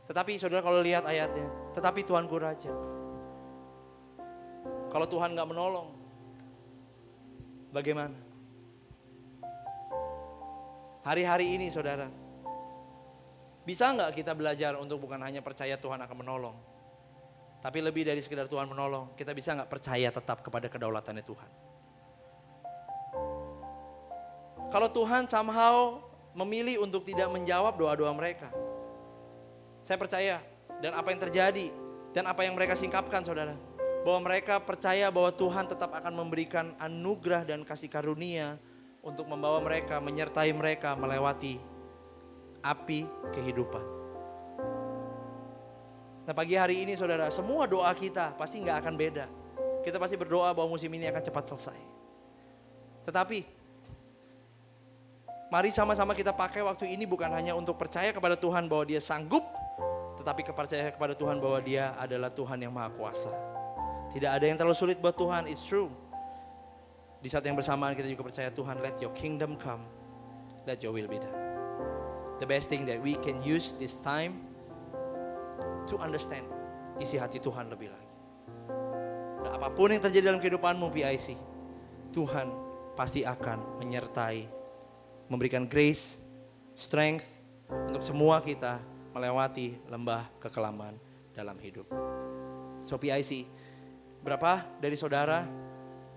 Tetapi saudara kalau lihat ayatnya, tetapi Tuanku Raja. Kalau Tuhan gak menolong, bagaimana? Hari-hari ini saudara, bisa gak kita belajar untuk bukan hanya percaya Tuhan akan menolong. Tapi lebih dari sekedar Tuhan menolong, kita bisa gak percaya tetap kepada kedaulatannya Tuhan. Kalau Tuhan somehow memilih untuk tidak menjawab doa-doa mereka. Saya percaya dan apa yang terjadi dan apa yang mereka singkapkan saudara. Bahwa mereka percaya bahwa Tuhan tetap akan memberikan anugerah dan kasih karunia untuk membawa mereka, menyertai mereka melewati api kehidupan. Nah pagi hari ini saudara, semua doa kita pasti gak akan beda. Kita pasti berdoa bahwa musim ini akan cepat selesai. Tetapi mari sama-sama kita pakai waktu ini bukan hanya untuk percaya kepada Tuhan bahwa Dia sanggup, tetapi percaya kepada Tuhan bahwa Dia adalah Tuhan yang Maha Kuasa. Tidak ada yang terlalu sulit buat Tuhan, it's true. Di saat yang bersamaan kita juga percaya Tuhan, let your kingdom come, let your will be done. The best thing that we can use this time to understand isi hati Tuhan lebih lagi. Dan apapun yang terjadi dalam kehidupanmu PIC, Tuhan pasti akan menyertai, memberikan grace, strength untuk semua kita melewati lembah kekelaman dalam hidup. So PIC, berapa dari saudara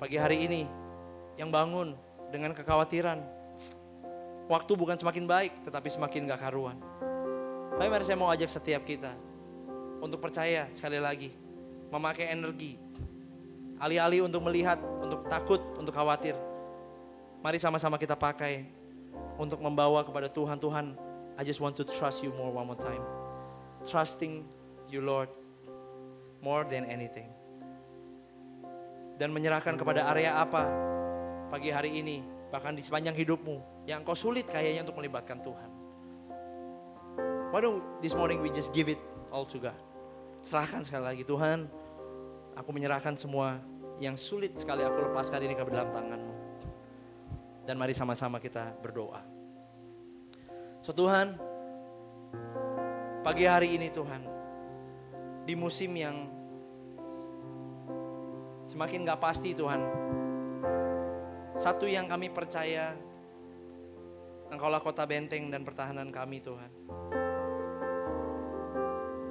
pagi hari ini yang bangun dengan kekhawatiran? Waktu bukan semakin baik tetapi semakin gak karuan. Tapi mari saya mau ajak setiap kita untuk percaya sekali lagi, memakai energi Alih-alih untuk melihat, untuk takut, untuk khawatir. Mari sama-sama kita pakai untuk membawa kepada Tuhan. Tuhan, I just want to trust you more one more time. Trusting you Lord more than anything. Dan menyerahkan kepada area apa pagi hari ini, bahkan di sepanjang hidupmu yang kau sulit kayaknya untuk melibatkan Tuhan. Why don't this morning we just give it all to God. Serahkan sekali lagi, Tuhan, aku menyerahkan semua yang sulit sekali aku lepaskan ini ke dalam tangan-Mu. Dan mari sama-sama kita berdoa. So Tuhan, pagi hari ini Tuhan, di musim yang semakin gak pasti Tuhan, satu yang kami percaya, Engkaulah kota benteng dan pertahanan kami Tuhan.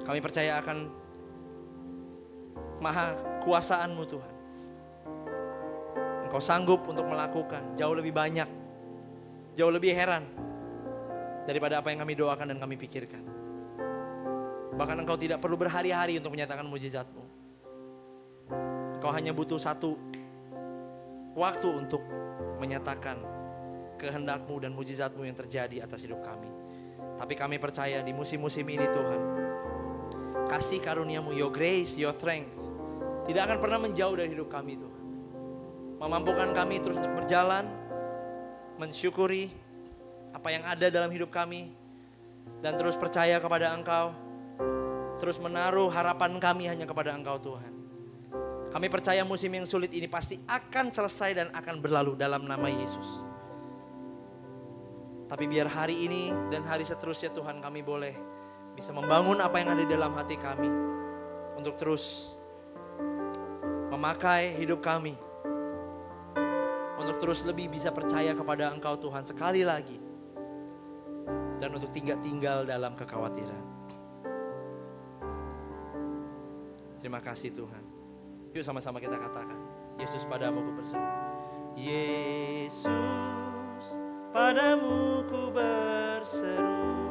Kami percaya akan maha kuasaan-Mu Tuhan. Engkau sanggup untuk melakukan jauh lebih banyak, jauh lebih heran daripada apa yang kami doakan dan kami pikirkan. Bahkan Engkau tidak perlu berhari-hari untuk menyatakan mujizat-Mu. Engkau hanya butuh satu waktu untuk menyatakan kehendak-Mu dan mujizat-Mu yang terjadi atas hidup kami. Tapi kami percaya di musim-musim ini Tuhan, kasih karunia-Mu, your grace, your strength, tidak akan pernah menjauh dari hidup kami Tuhan. Memampukan kami terus untuk berjalan, mensyukuri apa yang ada dalam hidup kami, dan terus percaya kepada Engkau, terus menaruh harapan kami hanya kepada Engkau Tuhan. Kami percaya musim yang sulit ini pasti akan selesai dan akan berlalu dalam nama Yesus. Tapi biar hari ini dan hari seterusnya Tuhan, kami boleh bisa membangun apa yang ada di dalam hati kami untuk terus memakai hidup kami, untuk terus lebih bisa percaya kepada Engkau Tuhan sekali lagi, dan untuk tidak tinggal dalam kekhawatiran. Terima kasih Tuhan. Yuk sama-sama kita katakan, Yesus padamu ku berseru. Yesus padamu ku berseru,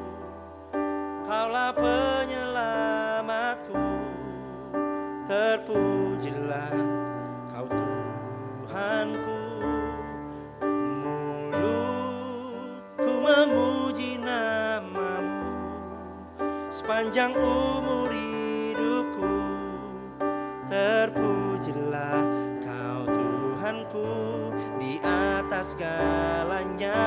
Kaulah penyelamatku, terpujilah Kau Tuhanku. Mulutku memuji nama-Mu sepanjang umur hidupku, terpujilah Kau Tuhanku di atas segalanya.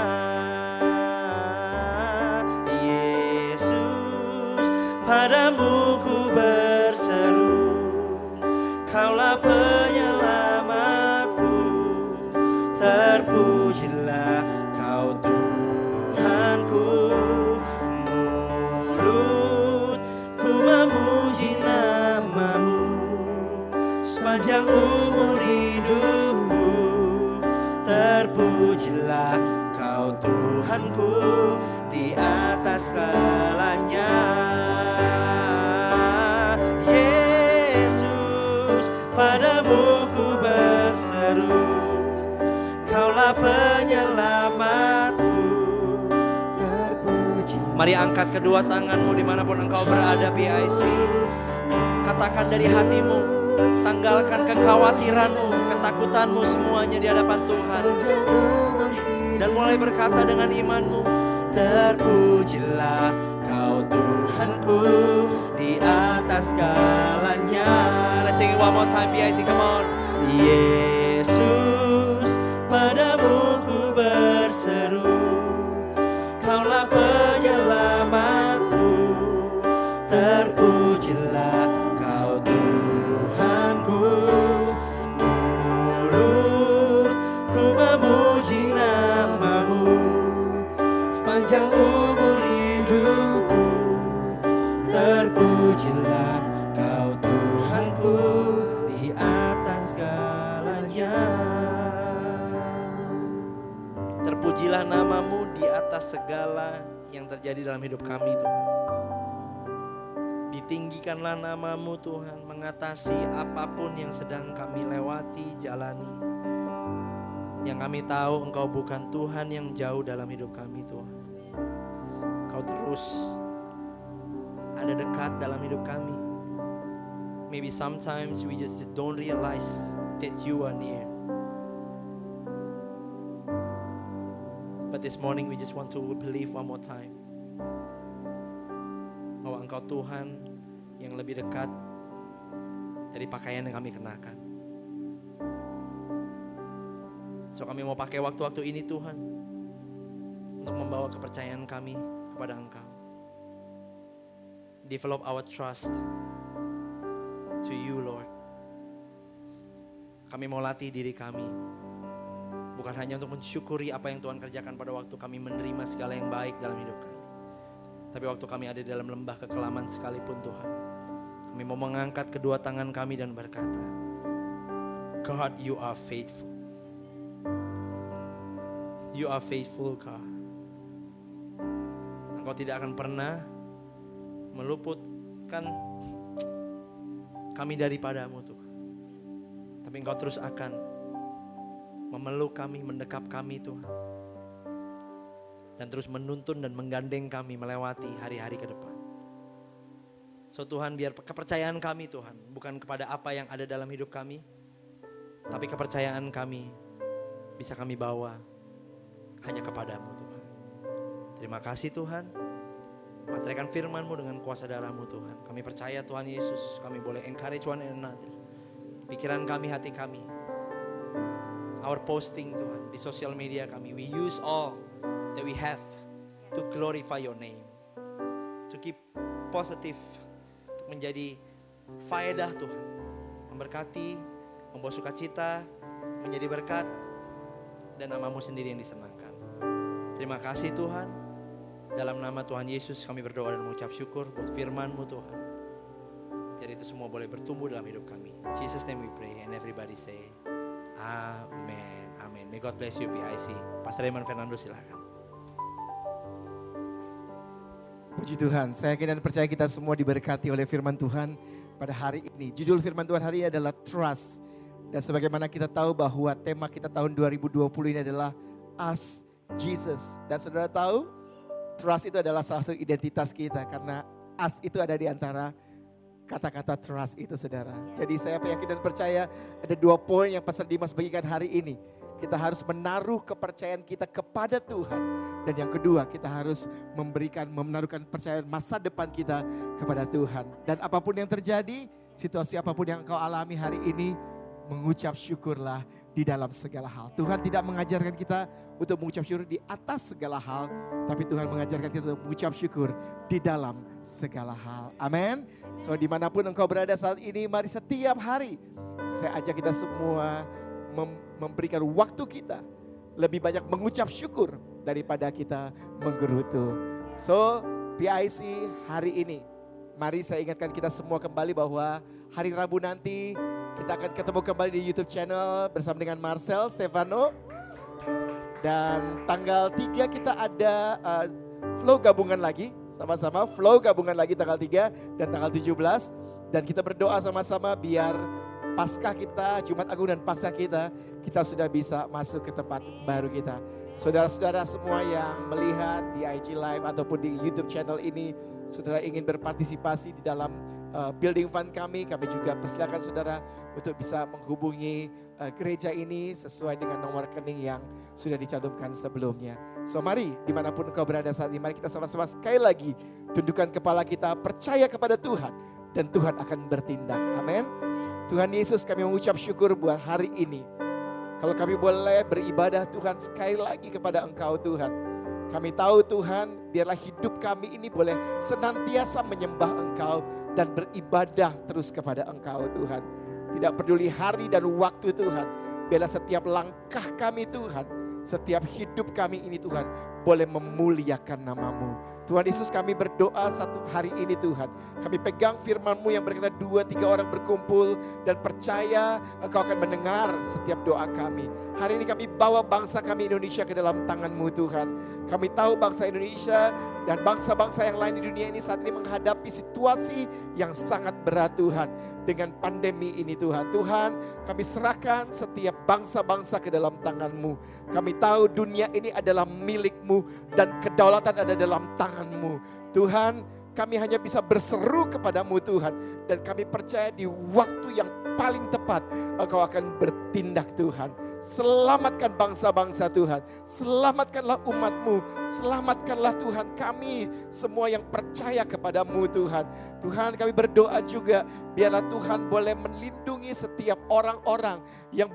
Yesus, padamu ku berseru, Kaulah penyelamatku, terpujilah Kau Tuhanku. Mulutku memuji nama-Mu sepanjang umur hidupku, terpujilah Kau Tuhanku di atas segalanya. Yesus, padamu ku berseru, Kaulah penyelamatku, terpujilah. Mari angkat kedua tanganmu dimanapun engkau berada PIC. Katakan dari hatimu, tanggalkan kekhawatiranmu, ketakutanmu semuanya di hadapan Tuhan. Dan mulai berkata dengan imanmu, terpujilah Kau Tuhanku di atas segalanya. Let's sing it one more time PIC, come on. Yesus, padamu ku berseru, Kaulah penyelamatku, terpujilah Kau Tuhanku. Mulutku memuji nama-Mu sepanjang umur hidupku, terpujilah Kau Tuhanku di atas segalanya. Terpujilah nama-Mu di atas segala yang terjadi dalam hidup kami Tuhan. Ditinggikanlah nama-Mu Tuhan, mengatasi apapun yang sedang kami lewati, jalani. Yang kami tahu Engkau bukan Tuhan yang jauh dalam hidup kami Tuhan. Engkau terus ada dekat dalam hidup kami. Maybe sometimes we just don't realize that you are near. But this morning we just want to believe one more time bahwa Engkau Tuhan yang lebih dekat dari pakaian yang kami kenakan. So kami mau pakai waktu-waktu ini Tuhan untuk membawa kepercayaan kami kepada Engkau. Develop our trust to you, Lord. Kami mau latih diri kami, bukan hanya untuk mensyukuri apa yang Tuhan kerjakan pada waktu kami menerima segala yang baik dalam hidup kami, tapi waktu kami ada dalam lembah kekelaman sekalipun Tuhan, kami mau mengangkat kedua tangan kami dan berkata, God, you are faithful. You are faithful, God. Engkau tidak akan pernah meluputkan kami daripadamu Tuhan. Tapi Engkau terus akan memeluk kami, mendekap kami Tuhan. Dan terus menuntun dan menggandeng kami melewati hari-hari ke depan. So Tuhan, biar kepercayaan kami Tuhan bukan kepada apa yang ada dalam hidup kami, tapi kepercayaan kami bisa kami bawa hanya kepadamu Tuhan. Terima kasih Tuhan. Materaikan firman-Mu dengan kuasa darah-Mu Tuhan. Kami percaya Tuhan Yesus, kami boleh encourage one another. Pikiran kami, hati kami, our posting Tuhan di sosial media kami, we use all that we have to glorify your name, to keep positive, untuk menjadi faedah Tuhan, memberkati, membawa sukacita, menjadi berkat, dan nama-Mu sendiri yang disenangkan. Terima kasih Tuhan. Dalam nama Tuhan Yesus kami berdoa dan mengucap syukur buat firman-Mu Tuhan. Biar itu semua boleh bertumbuh dalam hidup kami. In Jesus name we pray and everybody say amen. Amen. May God bless you PIC. Pastor Raymond Fernando silakan. Puji Tuhan, saya yakin dan percaya kita semua diberkati oleh firman Tuhan pada hari ini. Judul firman Tuhan hari ini adalah trust. Dan sebagaimana kita tahu bahwa tema kita tahun 2020 ini adalah Ask Jesus. Dan saudara tahu, trust itu adalah salah satu identitas kita. Karena ask itu ada di antara kata-kata trust itu saudara. Jadi saya yakin dan percaya ada 2 poin yang Pastor Dimas bagikan hari ini. Kita harus menaruh kepercayaan kita kepada Tuhan. Dan yang kedua, kita harus menaruhkan percayaan masa depan kita kepada Tuhan. Dan apapun yang terjadi, situasi apapun yang engkau alami hari ini, mengucap syukurlah di dalam segala hal. Tuhan tidak mengajarkan kita untuk mengucap syukur di atas segala hal, tapi Tuhan mengajarkan kita untuk mengucap syukur di dalam segala hal. Amin. So dimanapun engkau berada saat ini, mari setiap hari saya ajak kita semua memberikan waktu kita lebih banyak mengucap syukur daripada kita menggerutu. So PIC hari ini, mari saya ingatkan kita semua kembali bahwa hari Rabu nanti kita akan ketemu kembali di YouTube channel bersama dengan Marcel Stefano. Dan tanggal 3 kita ada flow gabungan lagi. Sama-sama flow gabungan lagi tanggal 3 dan tanggal 17. Dan kita berdoa sama-sama biar Paskah kita, Jumat Agung dan Paskah kita sudah bisa masuk ke tempat baru kita. Saudara-saudara semua yang melihat di IG Live ataupun di YouTube channel ini, saudara ingin berpartisipasi di dalam building fund kami juga persilakan saudara untuk bisa menghubungi gereja ini sesuai dengan nomor rekening yang sudah dicantumkan sebelumnya. So mari dimanapun engkau berada saat ini, mari kita sama-sama sekali lagi tundukkan kepala kita, percaya kepada Tuhan dan Tuhan akan bertindak. Amin. Tuhan Yesus, kami mengucap syukur buat hari ini. Kalau kami boleh beribadah Tuhan sekali lagi kepada Engkau Tuhan. Kami tahu Tuhan, biarlah hidup kami ini boleh senantiasa menyembah Engkau dan beribadah terus kepada Engkau Tuhan. Tidak peduli hari dan waktu Tuhan, biarlah setiap langkah kami Tuhan, setiap hidup kami ini Tuhan, boleh memuliakan nama-Mu. Tuhan Yesus, kami berdoa satu hari ini Tuhan. Kami pegang firman-Mu yang berkata 2-3 orang berkumpul dan percaya Engkau akan mendengar setiap doa kami. Hari ini kami bawa bangsa kami Indonesia ke dalam tangan-Mu Tuhan. Kami tahu bangsa Indonesia dan bangsa-bangsa yang lain di dunia ini saat ini menghadapi situasi yang sangat berat Tuhan. Dengan pandemi ini Tuhan. Tuhan, kami serahkan setiap bangsa-bangsa ke dalam tangan-Mu. Kami tahu dunia ini adalah milik-Mu dan kedaulatan ada dalam tangan-Mu. Tuhan, kami hanya bisa berseru kepadamu Tuhan. Dan kami percaya di waktu yang paling tepat Engkau akan bertindak Tuhan. Selamatkan bangsa-bangsa Tuhan. Selamatkanlah umat-Mu. Selamatkanlah Tuhan kami semua yang percaya kepadamu Tuhan. Tuhan kami berdoa juga biarlah Tuhan boleh melindungi setiap orang-orang yang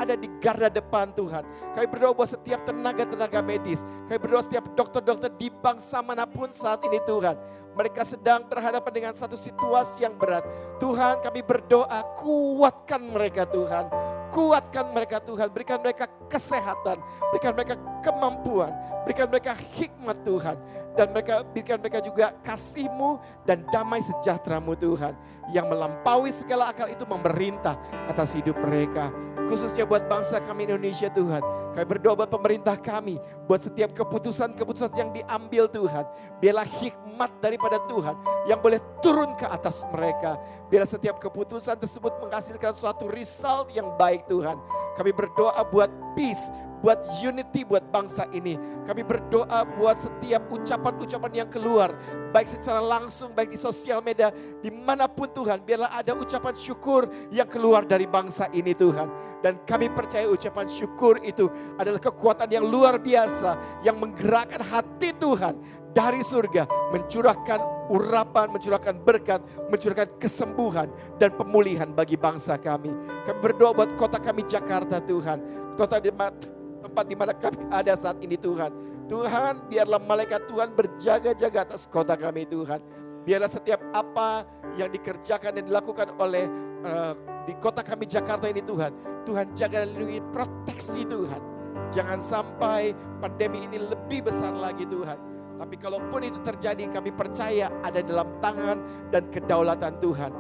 ada di garda depan Tuhan. Kami berdoa buat setiap tenaga-tenaga medis. Kami berdoa setiap dokter-dokter di bangsa manapun saat ini Tuhan. Mereka sedang berhadapan dengan satu situasi yang berat. Tuhan kami berdoa kuatkan mereka Tuhan. Kuatkan mereka Tuhan, berikan mereka kesehatan, berikan mereka kemampuan, berikan mereka hikmat Tuhan. Dan berikan mereka juga kasih-Mu dan damai sejahtera-Mu Tuhan. Yang melampaui segala akal itu memerintah atas hidup mereka. Khususnya buat bangsa kami Indonesia Tuhan. Kami berdoa buat pemerintah kami, buat setiap keputusan-keputusan yang diambil Tuhan. Biarlah hikmat daripada Tuhan yang boleh turun ke atas mereka. Biarlah setiap keputusan tersebut menghasilkan suatu result yang baik Tuhan. Kami berdoa buat peace, buat unity, buat bangsa ini. Kami berdoa buat setiap ucapan-ucapan yang keluar, baik secara langsung, baik di sosial media, dimanapun Tuhan. Biarlah ada ucapan syukur yang keluar dari bangsa ini Tuhan. Dan kami percaya ucapan syukur itu adalah kekuatan yang luar biasa, yang menggerakkan hati Tuhan dari surga, mencurahkan urapan, mencurahkan berkat, mencurahkan kesembuhan dan pemulihan bagi bangsa kami. Kami berdoa buat kota kami Jakarta Tuhan, kota tempat di mana kami ada saat ini Tuhan. Tuhan, biarlah malaikat Tuhan berjaga-jaga atas kota kami Tuhan. Biarlah setiap apa yang dikerjakan dan dilakukan oleh di kota kami Jakarta ini Tuhan, Tuhan jaga dan lindungi, proteksi Tuhan. Jangan sampai pandemi ini lebih besar lagi Tuhan. Tapi kalaupun itu terjadi, kami percaya ada dalam tangan dan kedaulatan Tuhan.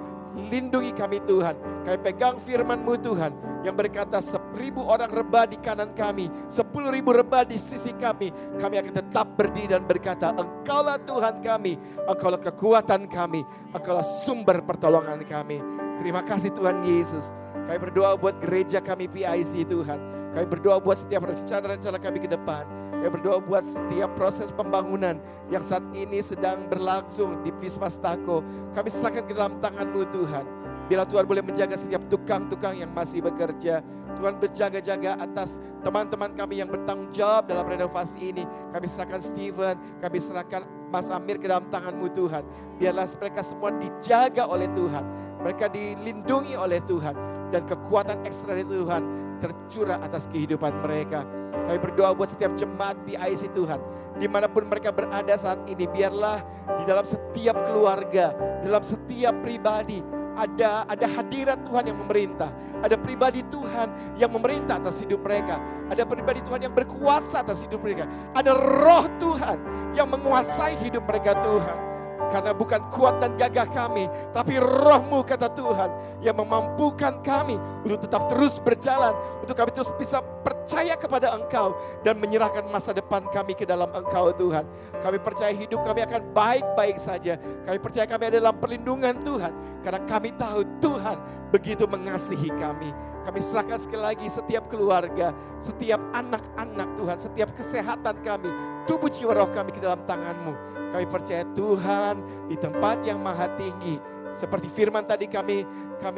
Lindungi kami Tuhan. Kami pegang firman-Mu Tuhan yang berkata 1.000 orang rebah di kanan kami, 10.000 rebah di sisi kami. Kami akan tetap berdiri dan berkata, Engkaulah Tuhan kami, Engkaulah kekuatan kami, Engkaulah sumber pertolongan kami. Terima kasih Tuhan Yesus. Kami berdoa buat gereja kami PIC Tuhan. Kami berdoa buat setiap rencana-rencana kami ke depan. Kami berdoa buat setiap proses pembangunan yang saat ini sedang berlangsung di Wisma Stako. Kami serahkan ke dalam tangan-Mu Tuhan. Bila Tuhan boleh menjaga setiap tukang-tukang yang masih bekerja. Tuhan berjaga-jaga atas teman-teman kami yang bertanggung jawab dalam renovasi ini. Kami serahkan Steven, kami serahkan Mas Amir ke dalam tangan-Mu Tuhan. Biarlah mereka semua dijaga oleh Tuhan. Mereka dilindungi oleh Tuhan. Dan kekuatan ekstra dari Tuhan tercurah atas kehidupan mereka. Kami berdoa buat setiap jemaat PIC Tuhan. Dimanapun mereka berada saat ini, biarlah di dalam setiap keluarga, dalam setiap pribadi, ada hadirat Tuhan yang memerintah. Ada pribadi Tuhan yang memerintah atas hidup mereka. Ada pribadi Tuhan yang berkuasa atas hidup mereka. Ada roh Tuhan yang menguasai hidup mereka Tuhan. Karena bukan kuat dan gagah kami, tapi roh-Mu kata Tuhan yang memampukan kami untuk tetap terus berjalan, untuk kami terus bisa percaya kepada Engkau dan menyerahkan masa depan kami ke dalam Engkau Tuhan. Kami percaya hidup kami akan baik-baik saja. Kami percaya kami ada dalam perlindungan Tuhan, karena kami tahu Tuhan begitu mengasihi kami. Kami serahkan sekali lagi setiap keluarga, setiap anak-anak Tuhan, setiap kesehatan kami, tubuh jiwa roh kami ke dalam tangan-Mu. Kami percaya Tuhan di tempat yang maha tinggi. Seperti firman tadi kami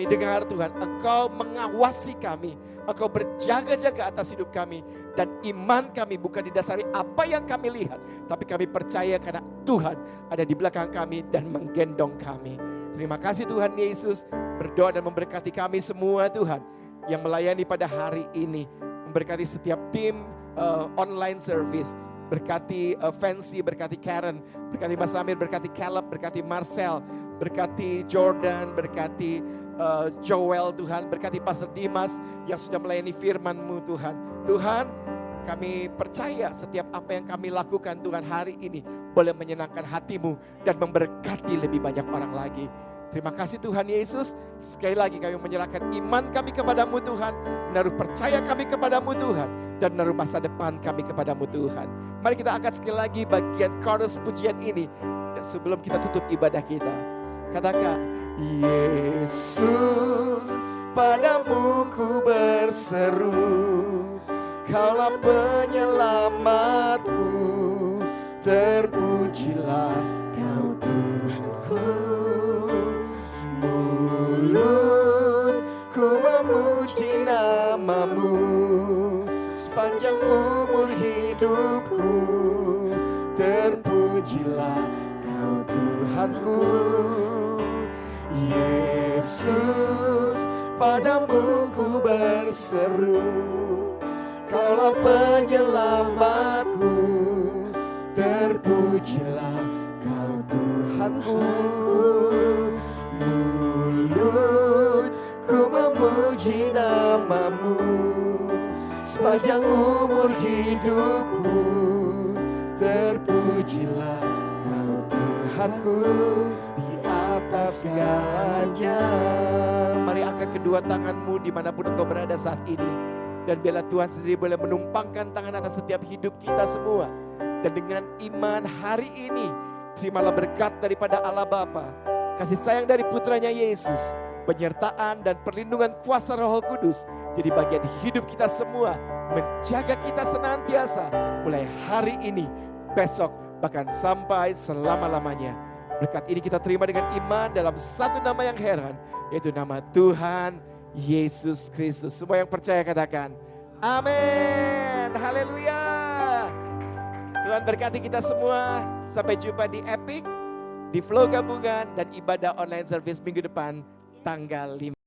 dengar Tuhan, Engkau mengawasi kami. Engkau berjaga-jaga atas hidup kami. Dan iman kami bukan didasari apa yang kami lihat. Tapi kami percaya karena Tuhan ada di belakang kami dan menggendong kami. Terima kasih Tuhan Yesus. Berdoa dan memberkati kami semua Tuhan. Yang melayani pada hari ini. Memberkati setiap tim online service. Berkati Fancy, berkati Karen, berkati Mas Amir, berkati Caleb, berkati Marcel, berkati Jordan, berkati Joel Tuhan, berkati Pastor Dimas yang sudah melayani firman-Mu Tuhan. Tuhan, kami percaya setiap apa yang kami lakukan Tuhan hari ini boleh menyenangkan hati-Mu dan memberkati lebih banyak orang lagi. Terima kasih Tuhan Yesus. Sekali lagi kami menyerahkan iman kami kepadamu Tuhan. Menaruh percaya kami kepadamu Tuhan. Dan menaruh masa depan kami kepadamu Tuhan. Mari kita angkat sekali lagi bagian chorus pujian ini. Sebelum kita tutup ibadah kita. Katakan, Yesus padamu ku berseru. Kaulah penyelamatku, terpujilah Kau namamu sepanjang umur hidupku. Terpujilah Kau Tuhanku. Yesus, padamu ku berseru, Kaulah penyelamatku. Terpujilah Kau Tuhanku. Mulutku memuji namamu sepanjang umur hidupku. Terpujilah Kau Tuhanku di atas segalanya. Mari angkat kedua tanganmu dimanapun engkau berada saat ini. Dan biarlah Tuhan sendiri boleh menumpangkan tangan atas setiap hidup kita semua. Dan dengan iman hari ini, terimalah berkat daripada Allah Bapa, kasih sayang dari putranya Yesus, penyertaan dan perlindungan kuasa Roh Kudus jadi bagian hidup kita semua, menjaga kita senantiasa mulai hari ini, besok, bahkan sampai selama-lamanya. Berkat ini kita terima dengan iman dalam satu nama yang heran, yaitu nama Tuhan Yesus Kristus. Semua yang percaya katakan amin. Haleluya. Tuhan berkati kita semua. Sampai jumpa di Epic, di Flow Gabungan, dan ibadah online service minggu depan tanggal 5.